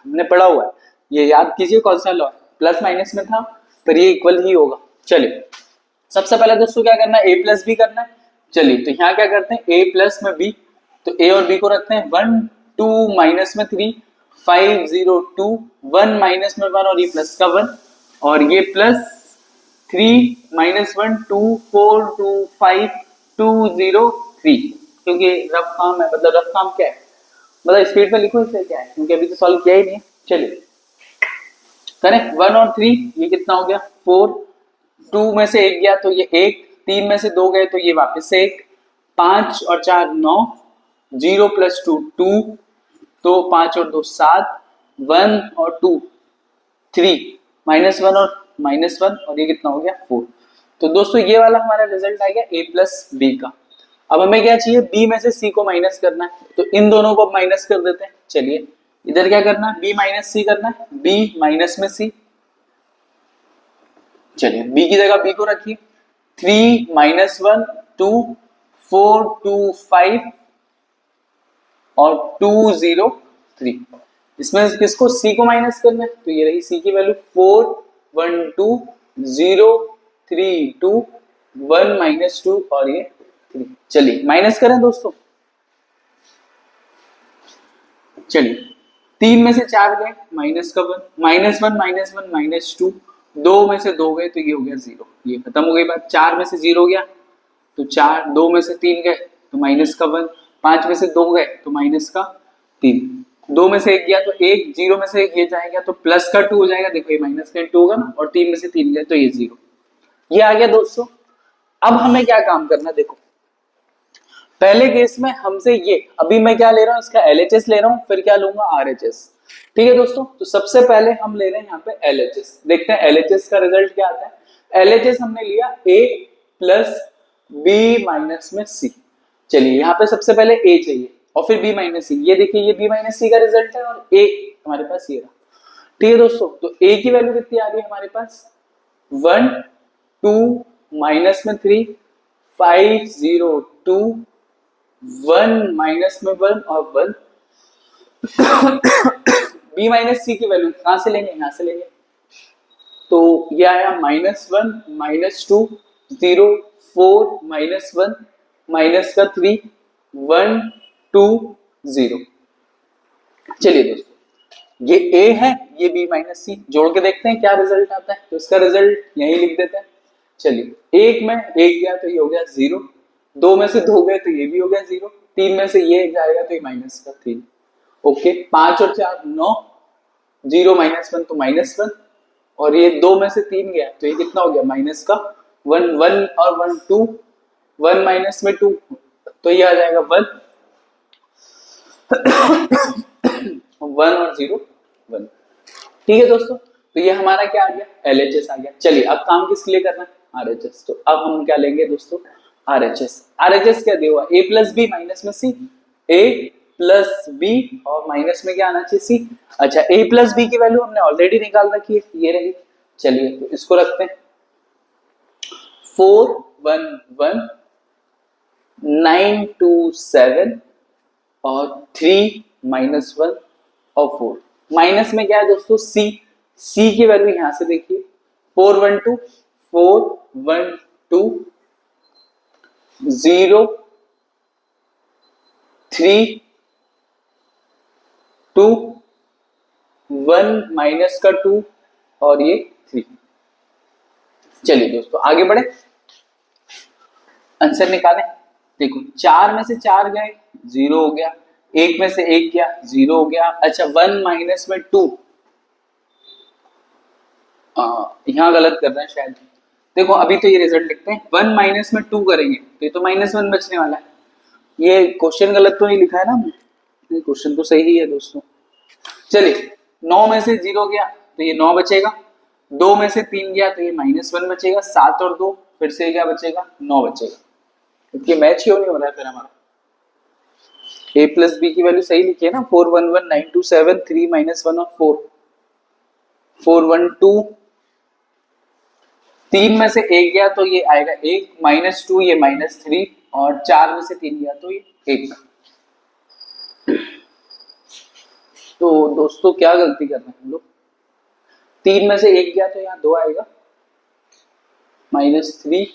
हमने पढ़ा हुआ है, ये याद कीजिए कौन सा लॉ है, प्लस माइनस में था पर ये इक्वल ही होगा। चलिए सबसे पहले दोस्तों क्या करना है a प्लस बी करना है। चलिए तो यहाँ क्या करते हैं a प्लस में b, तो a और b को रखते हैं 1 2 माइनस में 3 5 0 2 1 माइनस में 1 और ये प्लस का 1, और ये प्लस 3 -1 2 4 2 5 2 0 3, क्योंकि रफ काम है, मतलब रफ काम क्या है, मतलब स्पीड पे लिखो इसे क्या है, क्योंकि अभी तो सॉल्व किया ही नहीं है। चलिए करेक्ट 1 और 3 ये कितना हो गया 4, 2 में से 1 गया तो ये 1, 3 में से 2 गए तो ये वापस से 1, 5 और 4 9, 0 प्लस 2 2, तो 5 और 2 7, 1 और 2 3, -1 और -1 और ये कितना हो गया 4। तो दोस्तों ये वाला हमारा रिजल्ट आ गया a प्लस बी का। अब हमें क्या चाहिए b में से c को माइनस करना है, तो इन दोनों को माइनस कर देते हैं। चलिए इधर क्या करना है b माइनस c करना है, b माइनस में c। चलिए b की जगह b को रखिए 3 -1 2 4 2 5 और 2 0 3। इसमें किसको c को माइनस करना है, तो ये रही c की वैल्यू 4 1 2 0 3 2 1 -2 और ये 3। चलिए माइनस करें दोस्तों, चलिए 3 में से 4 गए माइनस का 1 -1 -2, 2 में से 2 गए तो ये हो गया 0, ये खत्म हो गई बात। 4 में से 0 गया तो 4, 2 में से 3 गए तो माइनस का 1, 5 में से 2 गए तो माइनस का 3, 2 में से 1 गया तो 1, 0 में से 1 ये जाएगा तो प्लस का 2 हो जाएगा, देखो ये माइनस का 2 होगा ना, और 3 में से 3 गए तो ये 0, ये आ गया दोस्तों। अब हमें क्या काम करना है, देखो पहले केस में हमसे ये, अभी मैं क्या ले रहा हूँ, इसका LHS ले रहा हूँ, फिर क्या लूंगा, RHS। ठीक है दोस्तों, तो सबसे पहले हम ले रहे हैं यहाँ पे LHS, देखते हैं LHS का रिजल्ट क्या आता है। LHS हमने लिया A प्लस B माइनस में C। चलिए यहाँ पे सबसे पहले A चाहिए और फिर B माइनस C। ये देखिए ये B माइनस C का रिजल्ट है और A हमारे पास ये रहा। ठीक है दोस्तों, तो A की वैल्यू कितनी आ रही है हमारे पास, 1 2 माइनस में 3 5 0 2 1 माइनस में 1 और 1। B माइनस C की वैल्यू कहां से लेंगे, यहां से लेंगे, तो ये आया -1 -2 0 4 -1 माइनस का 3 1 2 0। चलिए दोस्तों, ये A है, ये B माइनस C, जोड़ के देखते हैं क्या रिजल्ट आता है। तो इसका रिजल्ट यही लिख देते हैं। चलिए, एक में एक गया तो ये हो गया 0, 2 में से 2 गए तो ये भी हो गया 0, 3 में से ये जाएगा तो ये माइनस का 3। ओके, 5 और 4 9, 0 -1 तो -1, और ये 2 में से 3 गया तो ये कितना हो गया, माइनस का 1 1 और 1 2, 1 माइनस में 2 तो ये आ जाएगा 1 1 और 0 1। ठीक है दोस्तों, तो ये हमारा क्या आ गया, LHS आ गया। चलिए अब काम किसके लिए करना है, RHS। तो अब हम क्या लेंगे दोस्तों, RHS। RHS क्या दिया हुआ, A प्लस बी माइनस में C, A प्लस बी और माइनस में क्या आना चाहिए, C। अच्छा, A प्लस बी की वैल्यू हमने ऑलरेडी निकाल रखी है, ये रही। चलिए तो इसको रखते हैं, 4 1 1 9 2 7 और 3 -1 और 4। माइनस में क्या है दोस्तों, C की वैल्यू यहां से देखिए, 4 1 2 4 1 2 0 3 2 1 माइनस का 2 और ये 3। चलिए दोस्तों आगे बढ़े, आंसर निकालें। देखो 4 में से 4 गए 0 हो गया, 1 में से 1 गया 0 हो गया। अच्छा, 1 माइनस में 2, यहां गलत कर रहे हैं शायद। देखो अभी तो ये रिजल्ट लिखते हैं, 1 माइनस में 2 करेंगे तो ये तो -1 बचने वाला है। ये क्वेश्चन गलत तो नहीं लिखा है ना, ये क्वेश्चन तो सही ही है दोस्तों। चलिए, 9 में से 0 गया तो ये 9 बचेगा, 2 में से 3 गया तो ये -1 बचेगा, 7 और 2 फिर से क्या बचेगा, 9 बचेगा। क्योंकि मैच क्यों नहीं हो रहा है फिर हमारा, A प्लस बी की वैल्यू सही लिखी है ना, 4 1 1 9 2 7 3 -1 और 4 4 1 2, 3 में से 1 गया तो ये आएगा 1 -2 ये -3 और 4 में से 3 गया तो ये 1। तो दोस्तों क्या गलती कर रहे हैं हम लोग, 3 में से 1 गया तो यहाँ 2 आएगा, -3,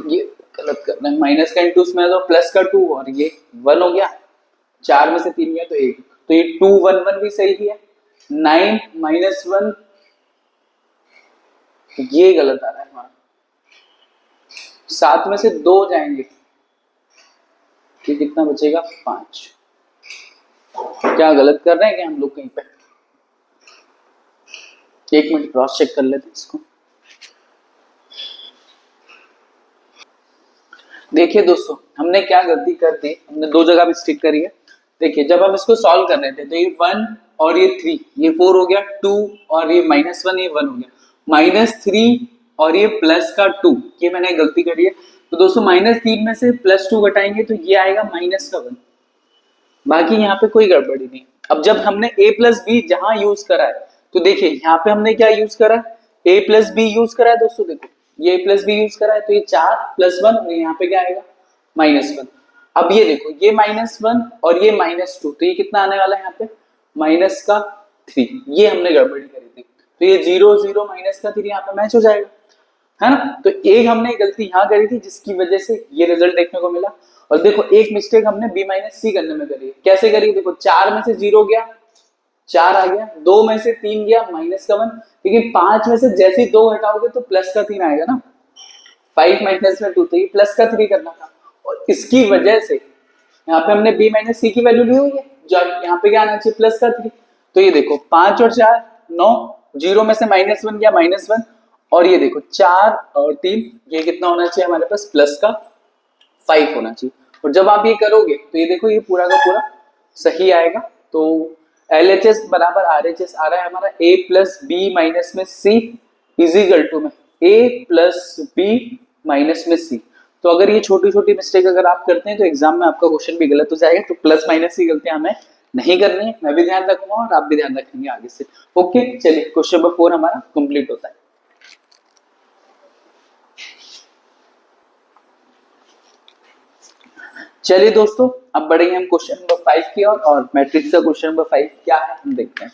ये गलत कर रहे हैं, माइनस का इंटू में तो प्लस का 2 और ये 1 हो गया, 4 में से 3 गया तो 1, तो ये 2 1 1 भी सही है। 9 -1 ये गलत आ रहा है हमारा, 7 में से 2 जाएंगे तो कितना बचेगा, 5। क्या गलत कर रहे हैं क्या हम लोग कहीं पे, एक मिनट क्रॉस चेक कर लेते हैं इसको। देखिए दोस्तों, हमने क्या गलती कर दी, हमने 2 जगह मिस्टेक करी है। देखिए जब हम इसको सॉल्व कर रहे थे तो ये 1 और ये 3, ये 4 हो गया, 2 और ये -1 ये 1 हो गया, -3 और ये प्लस का 2, ये मैंने गलती करी है। तो दोस्तों -3 में से +2 घटाएंगे तो ये आएगा माइनस का 1, बाकी यहाँ पे कोई गड़बड़ी नहीं। अब जब हमने A प्लस बी जहां यूज करा है, तो देखिए यहाँ पे हमने क्या यूज करा है, A प्लस बी यूज करा है दोस्तों। देखो ये A प्लस बी यूज करा है तो ये 4 + 1 और यहाँ पे क्या आएगा, -1। अब ये देखो ये -1 और ये -2 तो ये कितना आने वाला है यहाँ पे, -3। ये हमने गड़बड़ी करी थी, तो ये 0 0 -3 यहाँ पे मैच हो जाएगा, है ना। तो एक हमने गलती यहाँ करी थी जिसकी वजह से ये रिजल्ट देखने को मिला। और देखो एक मिस्टेक हमने B माइनस C करने में करी है, कैसे करी, देखो 4 में से 0 गया 4 आ गया, 2 में से 3 गया -1, लेकिन 5 में से जैसे ही 2 हटाओगे तो +3 आएगा ना, 5 -2 तो ये +3 करना था। और इसकी वजह से यहाँ पे हमने B माइनस C की वैल्यू ली हुई है, जो यहाँ पे क्या आना चाहिए, +3। तो ये देखो 5 और 4 9, 0 में से -1 गया -1 और ये देखो 4 और 3, ये कितना होना चाहिए हमारे पास, प्लस का 5 होना चाहिए। और जब आप ये करोगे तो ये देखो ये पूरा का पूरा सही आएगा। तो LHS बराबर RHS आ रहा है हमारा A प्लस बी माइनस में C इजिकल टू में A प्लस बी माइनस में C। तो अगर ये छोटी छोटी मिस्टेक अगर आप करते हैं तो एग्जाम में आपका क्वेश्चन भी गलत हो जाएगा। तो प्लस माइनस की गलतियां हमें नहीं करनी है, मैं भी ध्यान रखूंगा और आप भी ध्यान रखेंगे आगे से। ओके, चलिए क्वेश्चन नंबर 4 हमारा कंप्लीट होता है। चलिए दोस्तों, अब बढ़ेंगे हम क्वेश्चन नंबर 5 की ओर, और मैट्रिक्स का क्वेश्चन नंबर 5 क्या है हम देखते हैं।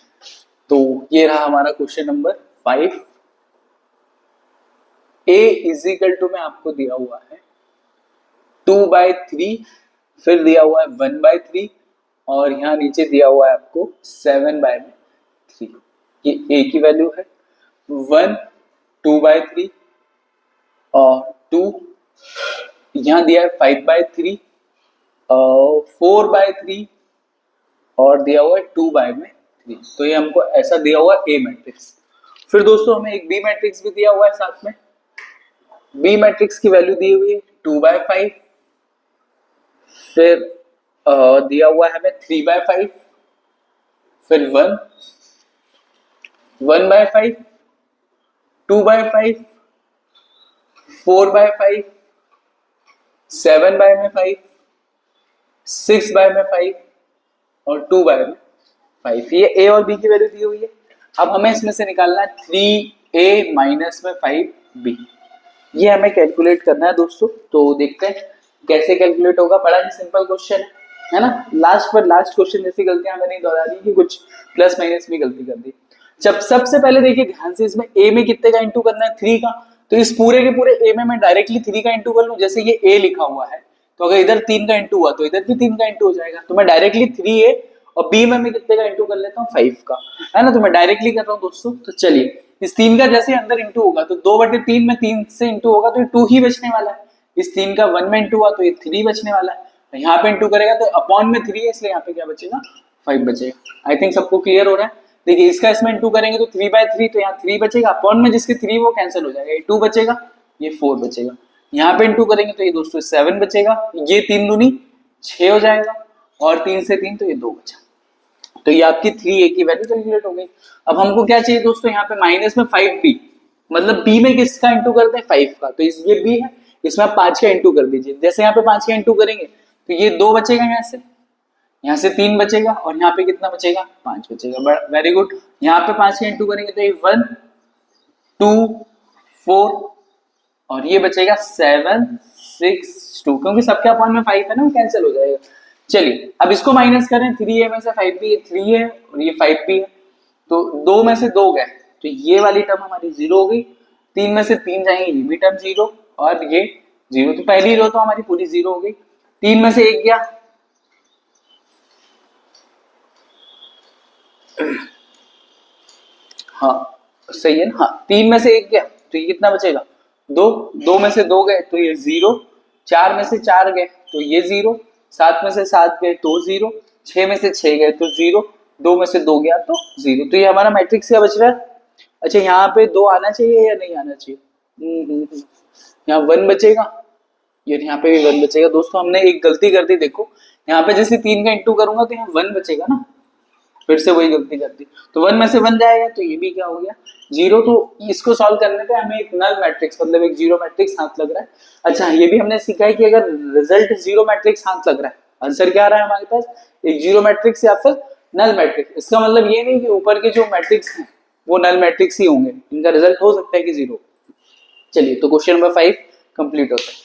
तो ये रहा हमारा question number 5। A is equal to में आपको दिया हुआ है 2/3, फिर दिया हुआ है 1/3, और यहाँ नीचे दिया हुआ है आपको 7/3। ये A की वैल्यू है, 1 2/3 और 2, यहाँ दिया है 5/3, 4/3 और दिया हुआ है 2/3। तो ये हमको ऐसा दिया हुआ है A मैट्रिक्स। फिर दोस्तों हमें एक B मैट्रिक्स भी दिया हुआ है साथ में। B मैट्रिक्स की वैल्यू दी हुई है 2/5, फिर दिया हुआ है हमें 3/5, फिर 1 1/5, 2/5, 4/5, 7/5, 6/5 और 2/5। ये A और B की वैल्यू दी हुई है। अब हमें इसमें से निकालना है 3A माइनस में 5B। ये हमें कैलकुलेट करना है दोस्तों। तो देखते हैं कैसे कैलकुलेट होगा। बड़ा ही सिंपल क्वेश्चन है ना। लास्ट क्वेश्चन जैसी गलतियां हमें नहीं दोहरानी कि कुछ प्लस माइनस भी गलती कर दी। जब सबसे पहले देखिए ध्यान से, इसमें A में कितने का इंटू करना है, 3 का। तो इस पूरे के पूरे A में मैं डायरेक्टली 3 का इंटू कर लूं। जैसे ये A लिखा हुआ है, तो अगर इधर 3 का इंटू हुआ तो इधर भी 3 का इंटू हो जाएगा। तो मैं डायरेक्टली 3A और B में मैं कितने का इंटू कर लेता हूँ, 5 का, है ना। तो मैं डायरेक्टली कर रहा हूँ दोस्तों। तो चलिए, इस 3 का जैसे अंदर इंटू होगा तो 2/3 में 3 से इंटू होगा तो ये 2 ही बचने वाला है। इस 3 का 1 में इंटू हुआ तो ये 3 बचने वाला है। यहाँ पे इंटू करेगा तो अपॉन में 3 है, इसलिए यहाँ पे क्या बचेगा, 5 बचेगा। आई थिंक सबको क्लियर हो रहा है। देखिए इसका इसमें इंटू करेंगे तो 3/3, तो यहाँ 3 बचेगा, अपॉन में जिसके 3 वो कैंसिल हो जाएगा, ये 2 बचेगा, ये 4 बचेगा। यहाँ पे इंटू करेंगे तो ये दोस्तों 7 बचेगा, ये 3 दूनी 6 हो जाएगा, और 3 से 3 तो ये 2 बचा। तो ये आपकी 3A की वैल्यू कैलकुलेट हो गई। अब हमको क्या चाहिए दोस्तों, यहाँ पे माइनस में 5B, मतलब B में किसका इंटू करते हैं, 5 का। तो ये B है, इसमें आप 5 का इंटू कर दीजिए। जैसे यहाँ पे 5 का इंटू करेंगे तो ये 2 बचेगा, यहाँ से 3 बचेगा, और यहाँ पे कितना बचेगा, 5 बचेगा। Very good. यहाँ पे 5 का इंटू करेंगे तो ये 1 2 4, और ये बचेगा 7 6 2, क्योंकि सबके अपॉन में 5 है ना, वो कैंसिल हो जाएगा। चलिए अब इसको माइनस करें, 3A में से 5B, 3 है और ये 5B है, तो 2 में से 2 गए तो ये वाली टर्म हमारी 0 हो गई। 3 में से 3 जाएंगे, ये भी टर्म 0 और ये 0, तो पहली रो तो हमारी पूरी 0 हो गई। 3 में से 1 गया, हाँ सही है ना, हाँ 3 में से 1 गया तो ये कितना बचेगा, 2। 2 में से 2 गए तो ये 0, 4 में से 4 गए तो ये 0, 7 में से 7 गए तो 0, 6 में से 6 गए तो 0, 2 में से 2 गया तो 0। तो ये हमारा मैट्रिक्स क्या बच रहा है। अच्छा यहाँ पे 2 आना चाहिए या नहीं आना चाहिए, यहाँ 1 बचेगा, ये यहाँ पे भी 1 बचेगा। दोस्तों हमने एक गलती कर दी, देखो यहाँ पे जैसे 3 का इंटू करूंगा तो यहाँ 1 बचेगा ना, फिर से वही गलती कर दी, तो 1 में से 1 जाएगा तो ये भी क्या हो गया, 0। तो इसको सॉल्व करने पे हमें एक नल मैट्रिक्स, मतलब एक जीरो मैट्रिक्स हाथ लग रहा है। अच्छा ये भी हमने सीखा है कि अगर रिजल्ट जीरो मैट्रिक्स हाथ लग रहा है, आंसर क्या आ रहा है हमारे पास, एक जीरो मैट्रिक्स या फिर नल मैट्रिक्स। इसका मतलब ये नहीं कि ऊपर के जो मैट्रिक्स हैं वो नल मैट्रिक्स ही होंगे, इनका रिजल्ट हो सकता है कि 0। चलिए तो क्वेश्चन नंबर 5 कंप्लीट होता है।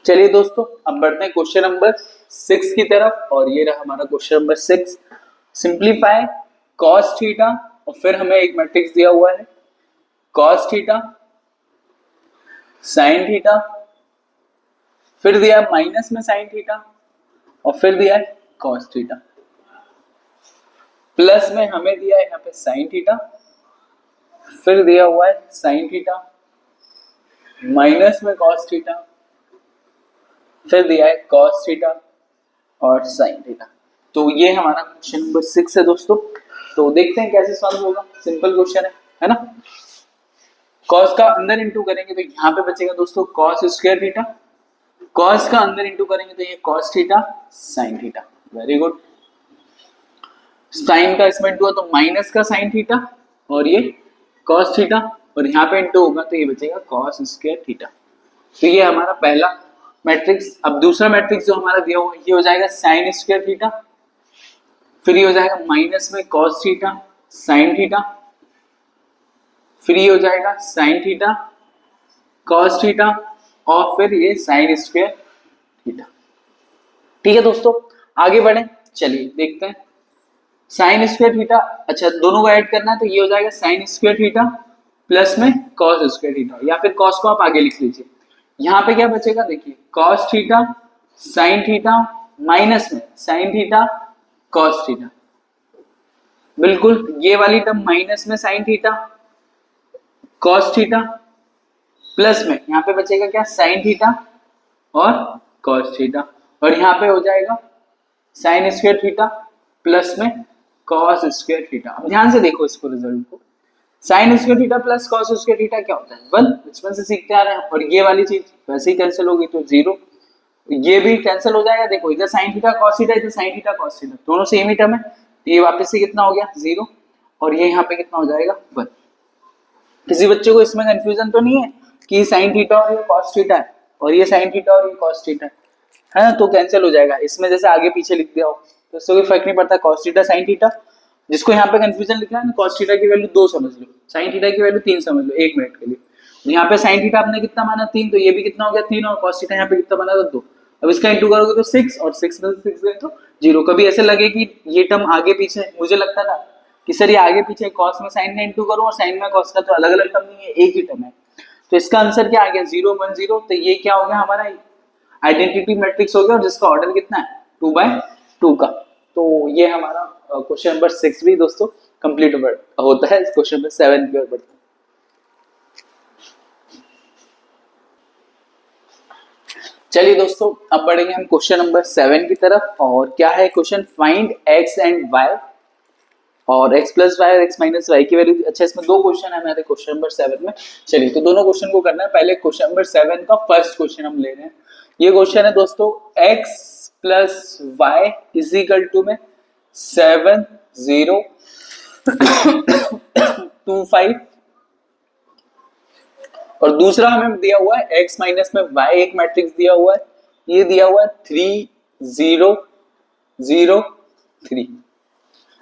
चलिए दोस्तों अब बढ़ते हैं क्वेश्चन नंबर 6 की तरफ, और ये रहा हमारा question number 6। Simplify cos theta, और फिर हमें एक मैट्रिक्स दिया हुआ है cos थीटा sin थीटा, फिर दिया है माइनस में sin थीटा, और फिर दिया है cos थीटा, प्लस में हमें दिया है यहाँ पे sin थीटा, फिर दिया हुआ है sin थीटा, माइनस में cos थीटा, फिर दिया है cos थीटा और sin थीटा। तो ये हमारा क्वेश्चन नंबर 6 है दोस्तों। तो देखते हैं कैसे सॉल्व होगा, सिंपल क्वेश्चन है ना। कॉस का अंदर इंटू करेंगे तो यहाँ पे बचेगा दोस्तों कॉस स्क्वायर थीटा, कॉस का अंदर इंटू करेंगे तो ये cos theta sine theta, very good. Sine का इसमें इंटू हुआ तो माइनस का साइन थीटा और ये कॉस थीटा, और यहाँ पे इंटू होगा तो ये बचेगा कॉस स्क्वायर थीटा। तो ये हमारा पहला मैट्रिक्स। अब दूसरा मैट्रिक्स जो हमारा दिया हुआ ये हो जाएगा साइन स्क्वायर थीटा, फिर ये हो जाएगा माइनस में कॉस थीटा साइन थीटा, फिर ये हो जाएगा साइन थीटा कॉस थीटा और फिर ये साइन स्क्वायर थीटा। ठीक है दोस्तों, आगे बढ़े, चलिए देखते हैं साइन स्क्वायर थीटा। अच्छा, दोनों को ऐड करना है तो ये हो जाएगा साइन स्क्वायर थीटा प्लस में कॉस स्क्वायर थीटा, या फिर कॉस को आप आगे लिख लीजिए। यहाँ पे क्या बचेगा देखिए, cos theta sine theta minus में साइन थीटा कॉस थीटा, बिल्कुल ये वाली टर्म माइनस में sine theta cos theta plus में यहाँ पे बचेगा क्या, साइन थीटा और कॉस थीटा, और यहाँ पे हो जाएगा साइन स्क्वायर थीटा प्लस में कॉस स्क्वायर थीटा। अब ध्यान से देखो इसको, रिजल्ट को, sine square theta plus cos square theta क्या होता है, 1, बचपन से सीखते आ रहे हैं। और ये वाली चीज वैसे ही कैंसिल होगी तो 0, ये भी कैंसिल हो जाएगा। देखो इधर साइन थीटा कॉस थीटा, इधर साइन थीटा कॉस थीटा, दोनों सेम ही टर्म है, तो ये वापस से कितना हो गया 0, और ये यहाँ पे कितना हो जाएगा 1। किसी बच्चे को इसमें कंफ्यूजन तो नहीं है कि साइन थीटा और ये कॉस थीटा है और ये साइन थीटा और ये कॉस थीटा है ना, तो कैंसिल हो जाएगा। इसमें जैसे आगे पीछे लिख दिया हो तो इससे कोई फर्क नहीं पड़ता, कॉस थीटा साइन थीटा। जिसको यहाँ पे कंफ्यूजन लिखना है, कॉस थीटा की वैल्यू 2 समझ लो, साइन थीटा की वैल्यू 3 समझ लो 1 मिनट के लिए। यहाँ पे साइन थीटा आपने कितना माना 3, तो ये भी कितना हो गया 3, और कॉस थीटा यहाँ पे कितना माना 2। अब इसका इंटू करोगे तो 6, और 6 में 6 गए तो 0। कभी ऐसे लगे कि ये टर्म आगे पीछे, मुझे लगता था कि सर ये आगे पीछे कॉस में साइन में इंटू करो और साइन में कॉस का, तो अलग अलग टर्म नहीं है, एक ही टर्म है। तो इसका आंसर क्या आ गया 0 1 0। तो ये क्या हो गया हमारा आइडेंटिटी मैट्रिक्स हो गया, और जिसका ऑर्डर कितना है 2/2 का। तो ये हमारा क्वेश्चन नंबर 6 भी दोस्तों कंप्लीट होता है। क्वेश्चन नंबर 7 की ओर बढ़ते हैं। चलिए दोस्तों, अब बढ़ेंगे हम क्वेश्चन नंबर 7 की तरफ। और क्या है question, find x and y और x प्लस वाई और x माइनस वाई की वैल्यू। अच्छा, इसमें 2 क्वेश्चन है हमारे क्वेश्चन नंबर 7 में। चलिए तो दोनों क्वेश्चन को करना है। पहले क्वेश्चन नंबर 7 का फर्स्ट क्वेश्चन हम ले रहे हैं। ये क्वेश्चन है दोस्तों, x plus Y is equal to में 7 0 2 5, और दूसरा हमें दिया हुआ है x माइनस में y, एक मैट्रिक्स दिया हुआ है, ये दिया हुआ है 3 0 0 3।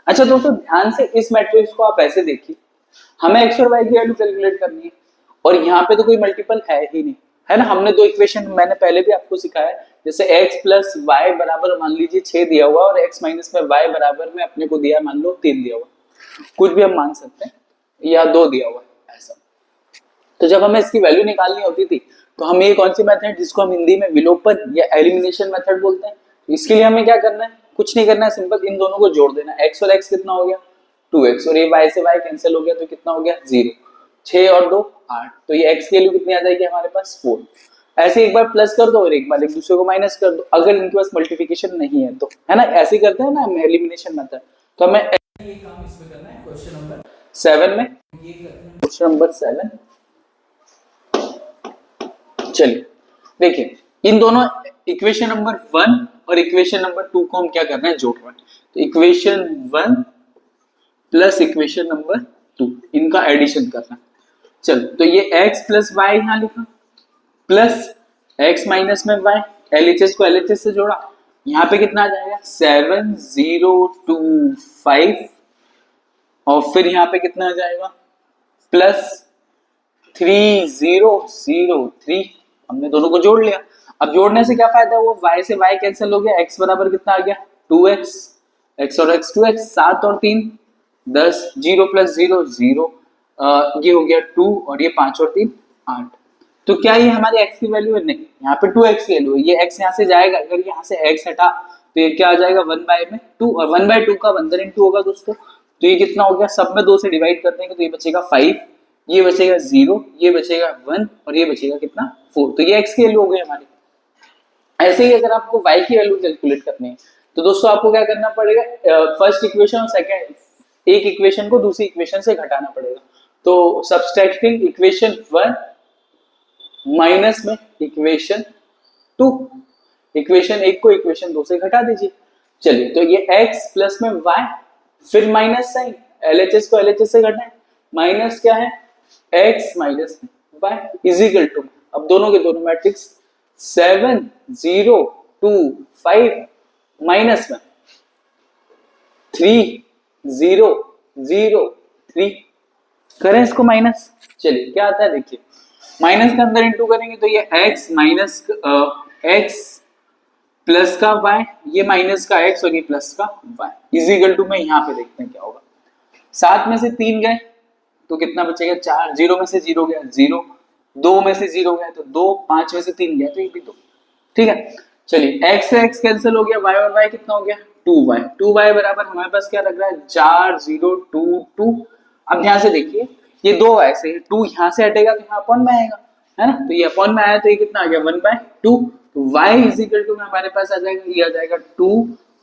अच्छा दोस्तों, ध्यान से इस मैट्रिक्स को आप ऐसे देखिए, हमें x और y की वैल्यू कैलकुलेट करनी है, और यहाँ पे तो कोई मल्टीपल है ही नहीं, है ना। हमने 2 इक्वेशन मैंने पहले भी आपको सिखाया, जैसे x प्लस वाई बराबर मान लीजिए 6 दिया हुआ, और x माइनस में y बराबर में अपने को दिया मान लो 3 दिया हुआ, कुछ भी हम मान सकते हैं, या 2 दिया हुआ ऐसा। तो जब हमें इसकी वैल्यू निकालनी होती थी तो हम ये कौन सी मेथड, जिसको हम हिंदी में विलोपन या एलिमिनेशन मेथड बोलते हैं, इसके लिए हमें क्या करना है, कुछ नहीं करना है, सिंपल इन दोनों को जोड़ देना। x और x कितना हो गया 2x, और ये y से y कैंसिल हो गया तो कितना हो गया 0, 6 और 2 8, तो ये x की वैल्यू कितनी आ जाएगी हमारे पास 4। ऐसे एक बार प्लस कर दो और एक बार एक दूसरे को माइनस कर दो, अगर इनके पास मल्टीप्लिकेशन नहीं है तो, है ना, ऐसे करते हैं ना हम एलिमिनेशन मेथड। तो हमें ये काम इसमें करना है क्वेश्चन नंबर 7 में, ये करते हैं क्वेश्चन नंबर 7। चलिए देखिए, इन दोनों इक्वेशन नंबर 1 और इक्वेशन नंबर 2 को हम क्या करना है, जोड़ रहे हैं। तो इक्वेशन 1 प्लस इक्वेशन नंबर 2, इनका एडिशन करना है। चलो, तो ये x प्लस वाई यहां लिखा, प्लस x माइनस में y, LHS को LHS से जोड़ा, यहाँ पे कितना आ जाएगा 7 0 2 5, और फिर यहाँ पे कितना आ जाएगा प्लस 3 0 0 3। हमने दोनों को जोड़ लिया। अब जोड़ने से क्या फायदा हुआ, y से y कैंसिल हो गया, x बराबर कितना आ गया 2x, x और x 2x, 7 और 3 10, 0 प्लस 0 0, ये हो गया 2, और ये 5 और 3 8। तो क्या ये हमारे x की वैल्यू है, नहीं, यहाँ पे 2x की वैल्यू है, ये x यहाँ से जाएगा, अगर यहाँ से x हटा तो ये क्या आ जाएगा 1/2, और 1/2 का अंदर इंटू होगा दोस्तों, तो ये कितना हो गया, सब में 2 से डिवाइड कर देंगे तो ये बचेगा 5, ये बचेगा 0, ये बचेगा 1, और ये बचेगा कितना 4। तो ये x की वैल्यू हो गई हमारी। ऐसे ही अगर आपको y की वैल्यू कैलकुलेट करनी है तो दोस्तों आपको क्या करना पड़ेगा, फर्स्ट इक्वेशन और सेकंड एक इक्वेशन को दूसरी इक्वेशन से घटाना पड़ेगा। तो सब्सट्रैक्टिंग इक्वेशन 1 माइनस में इक्वेशन 2, इक्वेशन 1 को इक्वेशन 2 से घटा दीजिए। चलिए, तो ये x प्लस में y, फिर माइनस साइन, LHS को LHS से घटाएं, माइनस क्या है x माइनस में y इज इक्वल टू, अब दोनों के दोनों मैट्रिक्स 7 0 2 5 माइनस में 3 0 0 3, करें इसको माइनस। चलिए क्या आता है देखिए, माइनस के अंदर इंटू करेंगे तो ये x माइनस x प्लस का y, ये माइनस का x और ये प्लस का y इज इक्वल टू में यहाँ पे देखते हैं क्या होगा। 7 में से 3 गए तो कितना बचेगा 4, 0 में से 0 गया 0, 2 में से 0 गया तो 2, 5 में से 3 गया तो ये भी 2। ठीक है, चलिए x से x कैंसिल हो गया, y और y कितना हो गया 2y, 2y बराबर हमारे पास क्या लग रहा है 4 0 2 2। अब ध्यान से देखिए, ये 2 ऐसे 2 यहाँ से हटेगा तो यहाँ अपॉन में आएगा, है ना, तो ये अपॉन में आया तो ये कितना आ गया 1/2, तो y इज इक्वल टू में हमारे पास आ जाएगा, ये आ जाएगा 2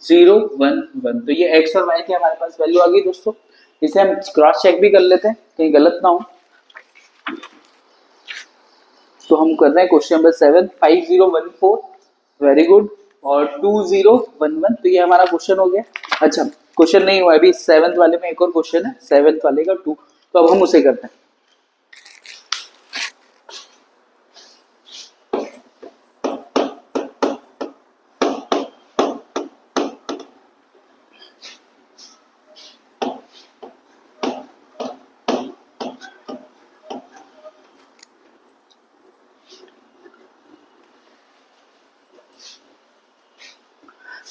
0 1 1। तो ये x और y की हमारे पास वैल्यू आ गई दोस्तों। इसे हम क्रॉस चेक भी कर लेते हैं कहीं गलत ना हो। तो हम कर रहे हैं क्वेश्चन नंबर 7 5014, वेरी गुड, और 2011, तो ये हमारा क्वेश्चन हो गया। अच्छा, क्वेश्चन नहीं हुआ अभी, 7th वाले में एक और क्वेश्चन है, 7th वाले का 2, तो अब हम उसे करते हैं।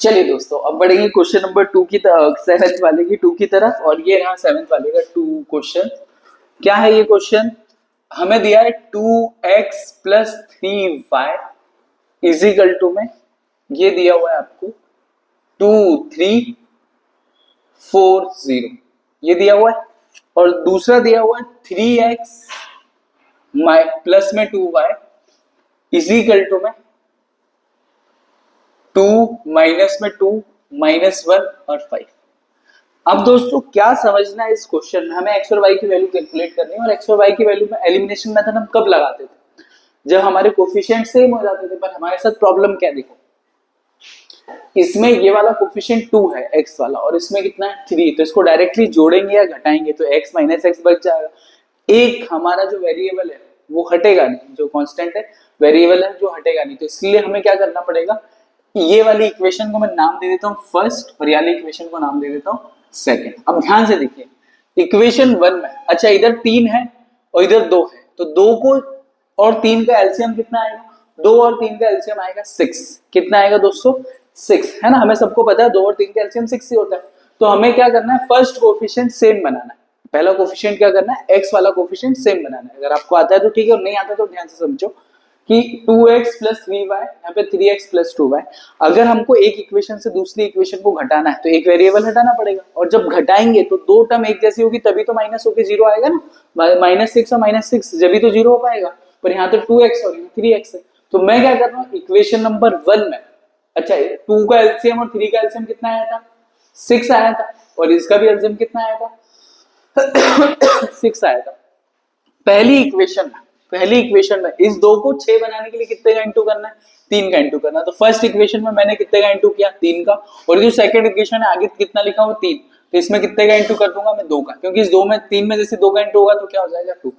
चलिए दोस्तों, अब बढ़ेंगे क्वेश्चन नंबर 2 की 7th वाले की 2 की तरफ, और ये रहा 7th वाले का 2 क्वेश्चन। क्या है ये क्वेश्चन, हमें दिया है 2x plus 3y is equal to में, ये दिया हुआ है आपको 2 3 4 0, ये दिया हुआ है, और दूसरा दिया हुआ है 3x प्लस में 2y इज इक्वल टू में 2 माइनस में 2 -1 और 5। अब दोस्तों क्या समझना है इस क्वेश्चन में, हमें x और y की वैल्यू कैलकुलेट करनी है, और x और y की वैल्यू में एलिमिनेशन मेथड हम कब लगाते थे, जब हमारे कोफिशिएंट सेम हो जाते थे। पर हमारे साथ प्रॉब्लम क्या देखो, इसमें ये वाला कोफिशिएंट 2 है x वाला, और इसमें कितना है 3, तो इसको डायरेक्टली जोड़ेंगे या घटाएंगे तो x माइनस x बच जाएगा। एक हमारा जो वेरिएबल है वो हटेगा नहीं, जो कांस्टेंट है वेरिएबल है जो हटेगा नहीं, तो इसलिए हमें क्या करना पड़ेगा, ये वाली इक्वेशन को मैं नाम दे देता हूँ फर्स्ट, और ये वाली इक्वेशन को नाम दे देता हूँ सेकंड। अब ध्यान से देखिए, इक्वेशन 1 में अच्छा इधर 3 है और इधर 2 है, तो 2 को और 3 का एलसीएम कितना आएगा, 2 और 3 का एलसीएम आएगा 6, कितना आएगा दोस्तों 6, है ना, हमें सबको पता है 2 और 3 का एलसीएम 6 ही होता है। तो हमें क्या करना है, फर्स्ट कोफिशिएंट सेम बनाना है, पहला कोफिशिएंट क्या करना है, x वाला कोफिशिएंट सेम बनाना है। अगर आपको आता है तो ठीक है, और नहीं आता तो ध्यान से समझो कि 2x प्लस 3y, यहाँ पे 3x प्लस 2y, अगर हमको एक इक्वेशन से दूसरी इक्वेशन को घटाना है तो एक वेरिएबल हटाना पड़ेगा, और जब घटाएंगे तो दो टर्म एक जैसी होगी तभी तो माइनस होके 0 आएगा ना, -6 और -6 जब भी तो 0 हो पाएगा, पर यहाँ तो 2x और 3x है। तो मैं क्या कर रहा हूँ, इक्वेशन नंबर 1 में अच्छा 2 का एलसीएम और 3 का एलसीएम कितना आया था 6 आया था, और इसका भी एलसीएम कितना आया था 6 आया था। पहली इक्वेशन में इस 2 को 6 बनाने के लिए कितने का इंटू करना है, 3 का इंटू करना है। तो फर्स्ट इक्वेशन में मैंने कितने का इंटू किया 3 का, और जो सेकंड इक्वेशन है आगे कितना लिखा हुआ 3, तो इसमें कितने का इंटू कर दूंगा मैं 2 का, क्योंकि इस 2 में 3 में जैसे 2 का इंटू होगा तो क्या हो जाएगा 2।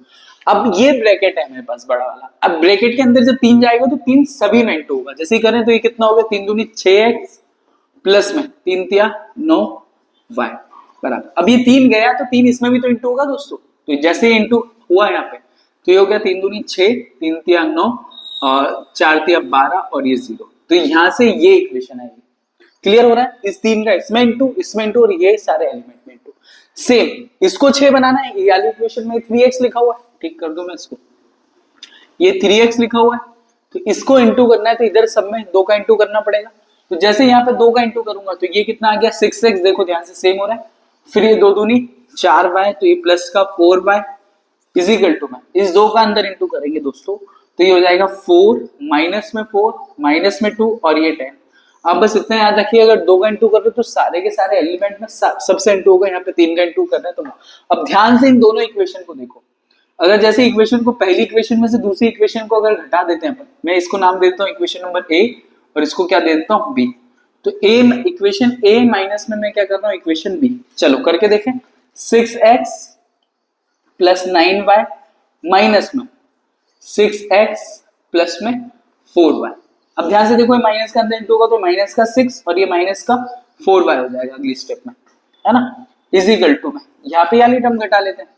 अब ये ब्रैकेट है मेरे पास बड़ा वाला, अब ब्रैकेट के अंदर जब 3 जाएगा तो 3 सभी में इंटू होगा, जैसे ही करें तो ये कितना हो गया 3 दूनी 6x प्लस में 3 तिया 9y बराबर। अब ये 3 गया तो 3 इसमें भी तो इंटू होगा दोस्तों, तो जैसे इंटू हुआ यहाँ पे तो ये हो गया 3 दूनी 6 3 तिया 9 और 4 तिया 12 और ये 0, तो यहाँ से ये इक्वेशन आएगी। क्लियर हो रहा है, इस 3 का इसमें इंटू और ये सारे एलिमेंट में इंटू। सेम इसको 6 बनाना है, ये वाली इक्वेशन में 3x लिखा हुआ है, ठीक कर दो मैं इसको, ये 3x लिखा हुआ है, तो इसको इंटू करना है तो इधर सब में 2 का इंटू करना पड़ेगा। तो जैसे यहाँ पे 2 का इंटू करूंगा तो ये कितना आ गया 6x, देखो ध्यान से सेम हो रहा है, फिर ये 2 दूनी 4y, तो ये प्लस का 4y इजिकल टू में इस 2 का अंदर इंटू करेंगे दोस्तों, तो ये हो जाएगा 4 माइनस में 4 माइनस में 2 और ये 10। आप बस इतना याद रखिए, अगर 2 का इंटू कर रहे हो तो सारे के सारे एलिमेंट में सबसे इंटू होगा, यहाँ पे 3 का इंटू कर रहे हैं तो। अब ध्यान से इन दोनों इक्वेशन को देखो, अगर जैसे इक्वेशन को पहली इक्वेशन में से दूसरी इक्वेशन को अगर घटा देते हैं अपन, मैं इसको नाम दे देता हूँ इक्वेशन नंबर ए और इसको क्या दे देता हूँ बी, तो ए इक्वेशन ए माइनस में मैं क्या कर रहा हूँ इक्वेशन बी, चलो करके देखें। 6x प्लस 9y माइनस में 6x प्लस में 4y। अब ध्यान से देखो, ये माइनस का अंदर इंटू होगा तो माइनस का 6 और ये माइनस का 4y हो जाएगा अगली स्टेप में, है ना, इज इक्वल टू में यहाँ पे वाली टर्म घटा लेते हैं,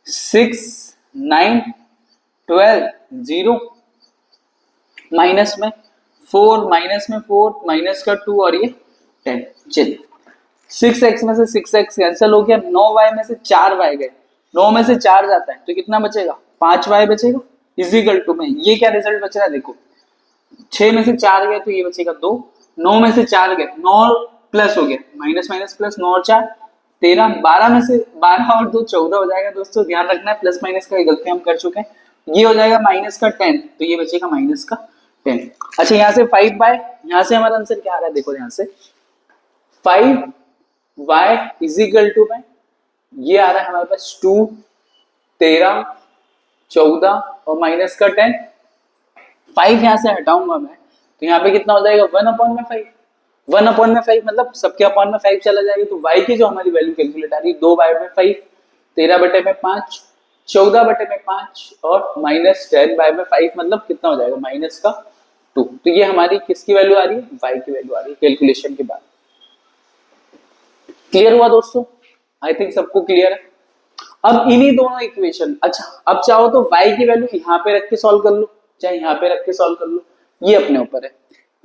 6 9 12 0 माइनस में 4 माइनस का 2 और ये 10। चलिए 6x में से 6x कैंसिल हो गया, 9y में से 4y गए, 9 में से 4 जाता है तो कितना बचेगा 5y बचेगा, इज इक्वल टू में ये क्या रिजल्ट बच रहा है देखो, 6 में से 4 गए तो ये बचेगा 2, 9 में से 4 गए 9 प्लस हो गया, माइनस माइनस प्लस 9 और 4 13, 12 में से 12 और 2 14 हो जाएगा दोस्तों, ध्यान रखना है प्लस माइनस का गलती हम कर चुके हैं, ये हो जाएगा माइनस का 10 तो ये बचेगा माइनस का 10। अच्छा यहाँ से 5 बाय, यहाँ से हमारा आंसर क्या आ रहा है देखो, यहाँ से 5y इज इक्वल टू में ये आ रहा है हमारे पास 2 13 14 और माइनस का 10, 5 यहाँ से हटाऊंगा मैं तो यहाँ पे कितना हो जाएगा 1/5, 1/5 मतलब सबके अपॉन में 5 चला जाएगा, तो y की जो हमारी वैल्यू कैलकुलेट आ रही है 2/5, 13/5, 14/5 और माइनस 10/5 मतलब कितना हो जाएगा माइनस का 2। तो ये हमारी किसकी वैल्यू आ रही है, y की वैल्यू आ रही है कैलकुलेशन के बाद। क्लियर हुआ दोस्तों, आई थिंक सबको क्लियर है। अब इन्हीं दोनों इक्वेशन, अच्छा अब चाहो तो y की वैल्यू यहाँ पे रख के सॉल्व कर लो, चाहे यहाँ पे रख के सॉल्व कर लो, ये अपने ऊपर है,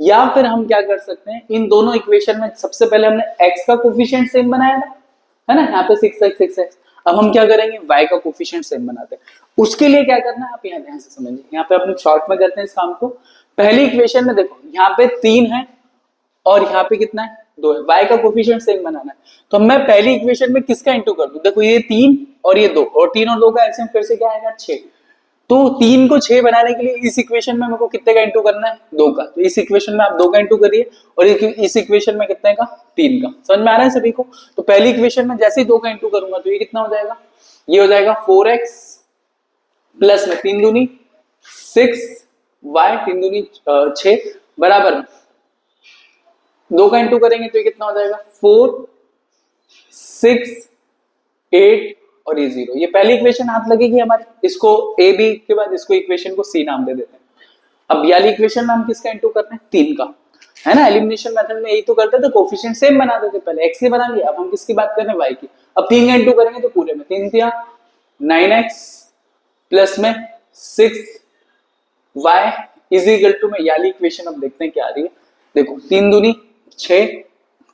या फिर हम क्या कर सकते हैं इन दोनों इक्वेशन में सबसे पहले हमने x का कोफिशिएंट सेम बनाया था, है ना, यहाँ पे 6x, अब हम क्या करेंगे y का कोफिशिएंट सेम बनाते हैं। उसके लिए क्या करना है आप यहाँ ध्यान से समझिए, यहाँ पे अपने शॉर्ट में करते हैं इस काम को। पहली इक्वेशन में देखो यहाँ पे 3 है और यहाँ पे कितना है 2 है, y का कोफिशिएंट सेम बनाना है, तो मैं पहली इक्वेशन में किसका इंटू कर दूं, देखो ये 3 और ये 2 और 3 और 2 का एलसीएम फिर से क्या आएगा 6, तो 3 को 6 बनाने के लिए इस इक्वेशन में मेरे को कितने का इंटू करना है 2 का, तो इस इक्वेशन में आप 2 का इंटू करिए और इस इक्वेशन में कितने का 3 का, समझ में आ रहा है सभी को। तो पहली इक्वेशन में जैसे ही 2 का इंटू करूंगा तो ये कितना हो जाएगा, ये हो जाएगा 4x प्लस में 3 दूनी 6y 3 दूनी 6 बराबर 2 का इंटू करेंगे तो ये कितना हो जाएगा 4 6 8 और ये 0, ये पहली इक्वेशन हाथ लगेगी हमारी, इसको ए बी के बाद इसको इक्वेशन को सी नाम दे देते हैं। अब याली इक्वेशन में हम किसका इंटू करते हैं 3 का, है ना, एलिमिनेशन मेथड में यही तो करते थे, कोफिशिएंट सेम बना देते, पहले x की बना लिया, अब हम किसकी बात कर रहे हैं y की। अब 3 का इंटू करेंगे तो पूरे में 3 दिया 9x प्लस में 6y इज इक्वल टू में याली इक्वेशन अब देखते हैं क्या आ रही है, देखो 3 दूनी 6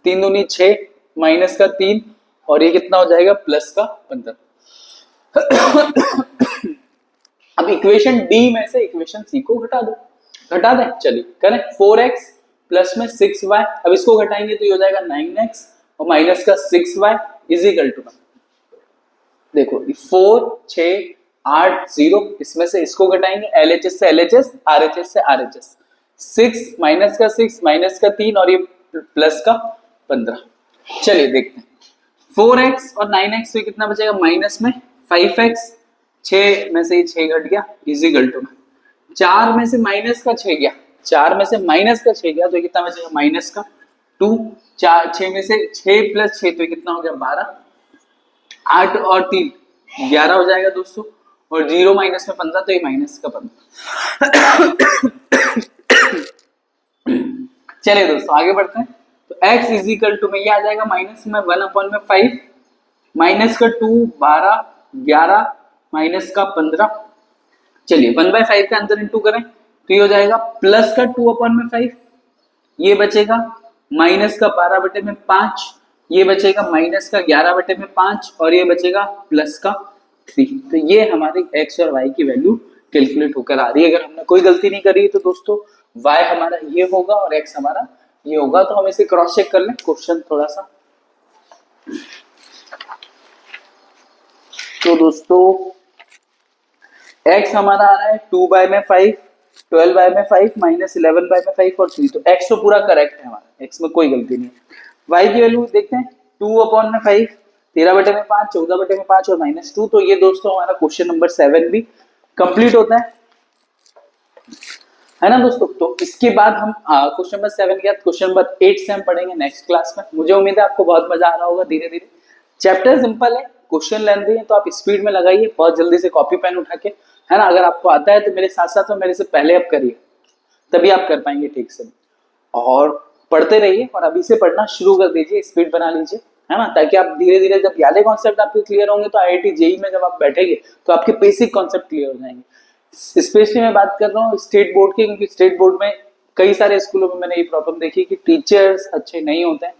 3 दूनी 6 माइनस का 3 और ये कितना हो जाएगा प्लस का 15। अब इक्वेशन डी में से इक्वेशन सी को घटा दो, घटा दें, चलिए करें 4x प्लस में 6y, अब इसको घटाएंगे तो ये हो जाएगा 9x और माइनस का 6y इज इक्वल टू, देखो 4 6 8 0 इसमें से इसको घटाएंगे LHS से LHS RHS से RHS, 6 माइनस का 6 माइनस का 3 और ये प्लस का 15। चलिए देखते हैं 4x और 9x से कितना बचेगा माइनस में 5x, 6 में से 6 घट गया इज इक्वल टू में 4 में से माइनस का 6 गया, 4 में से माइनस का 6 गया तो कितना बचेगा माइनस का 2, 4 6 में से 6 प्लस 6 तो कितना हो गया 12, 8 और 3 11 हो जाएगा दोस्तों, और 0 माइनस में 15 तो ये माइनस का 15। चलिए दोस्तों आगे बढ़ते हैं, तो x इज इक्वल टू में ये आ जाएगा माइनस में 1/5 माइनस का 2 12 11 माइनस का 15, चलिए 1/5 का अंदर इंटू करें तो ये हो जाएगा प्लस का 2/5, ये बचेगा माइनस का 12/5, ये बचेगा माइनस का 11/5 और ये बचेगा प्लस का 3। तो ये हमारी x और y की वैल्यू कैलकुलेट होकर आ रही है। अगर हमने कोई गलती नहीं करी तो दोस्तों y हमारा ये होगा और x हमारा ये होगा, तो हम इसे क्रॉस चेक कर लें क्वेश्चन थोड़ा सा। तो दोस्तों x हमारा आ रहा है 2/5 12y में 5 माइनस 11y में 5 और 3, तो x तो पूरा करेक्ट है हमारा, x में कोई गलती नहीं है। y की वैल्यू देखते हैं, 2 अपॉन में 5, 13 बटे में 5, 14 बटे में 5 और -2। तो ये दोस्तों हमारा क्वेश्चन नंबर 7 भी कंप्लीट होता है ना दोस्तों। तो इसके बाद हम क्वेश्चन नंबर 7 के बाद क्वेश्चन नंबर 8 से हम पढ़ेंगे नेक्स्ट क्लास में। मुझे उम्मीद है आपको बहुत मजा आ रहा होगा। धीरे धीरे चैप्टर सिंपल है, क्वेश्चन लेंथी है, तो आप स्पीड में लगाइए बहुत जल्दी से कॉपी पेन उठा के, है ना। अगर आपको आता है तो मेरे साथ साथ में मेरे से पहले आप करिए, तभी आप कर पाएंगे ठीक से। और पढ़ते रहिए और अभी से पढ़ना शुरू कर दीजिए, स्पीड बना लीजिए, है ना, ताकि आप धीरे धीरे जब यादें कॉन्सेप्ट आपके क्लियर होंगे तो आईआईटी जेई में जब आप बैठेंगे तो आपके बेसिक कॉन्सेप्ट क्लियर हो जाएंगे। स्पेशली मैं बात कर रहा हूँ स्टेट बोर्ड की, क्योंकि स्टेट बोर्ड में कई सारे स्कूलों में मैंने ये प्रॉब्लम देखी कि टीचर्स अच्छे नहीं होते हैं,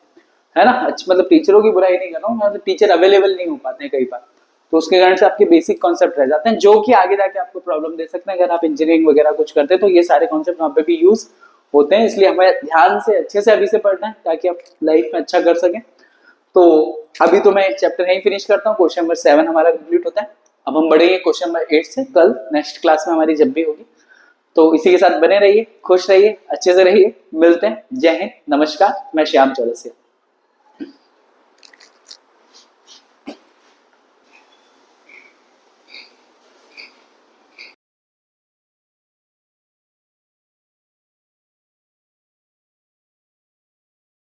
है ना। मतलब टीचरों की बुराई नहीं कर रहा हूँ, मतलब टीचर अवेलेबल नहीं हो पाते हैं कई बार, तो उसके कारण से आपके बेसिक कॉन्सेप्ट रह जाते हैं जो कि आगे जाके आपको प्रॉब्लम दे सकते हैं। अगर आप इंजीनियरिंग वगैरह कुछ करते हैं तो ये सारे कॉन्सेप्ट वहाँ पे भी यूज होते हैं, इसलिए हमें ध्यान से अच्छे से अभी से पढ़ना है ताकि आप लाइफ में अच्छा कर सकें। तो अभी तो मैं चैप्टर यहीं फिनिश करता हूँ, क्वेश्चन नंबर 7 हमारा कंप्लीट होता है। अब हम बढ़ेंगे क्वेश्चन नंबर 8 से कल नेक्स्ट क्लास में हमारी जब भी होगी। तो इसी के साथ बने रहिए, खुश रहिए, अच्छे से रहिए, मिलते हैं। जय हिंद, नमस्कार, मैं श्याम चौरसिया।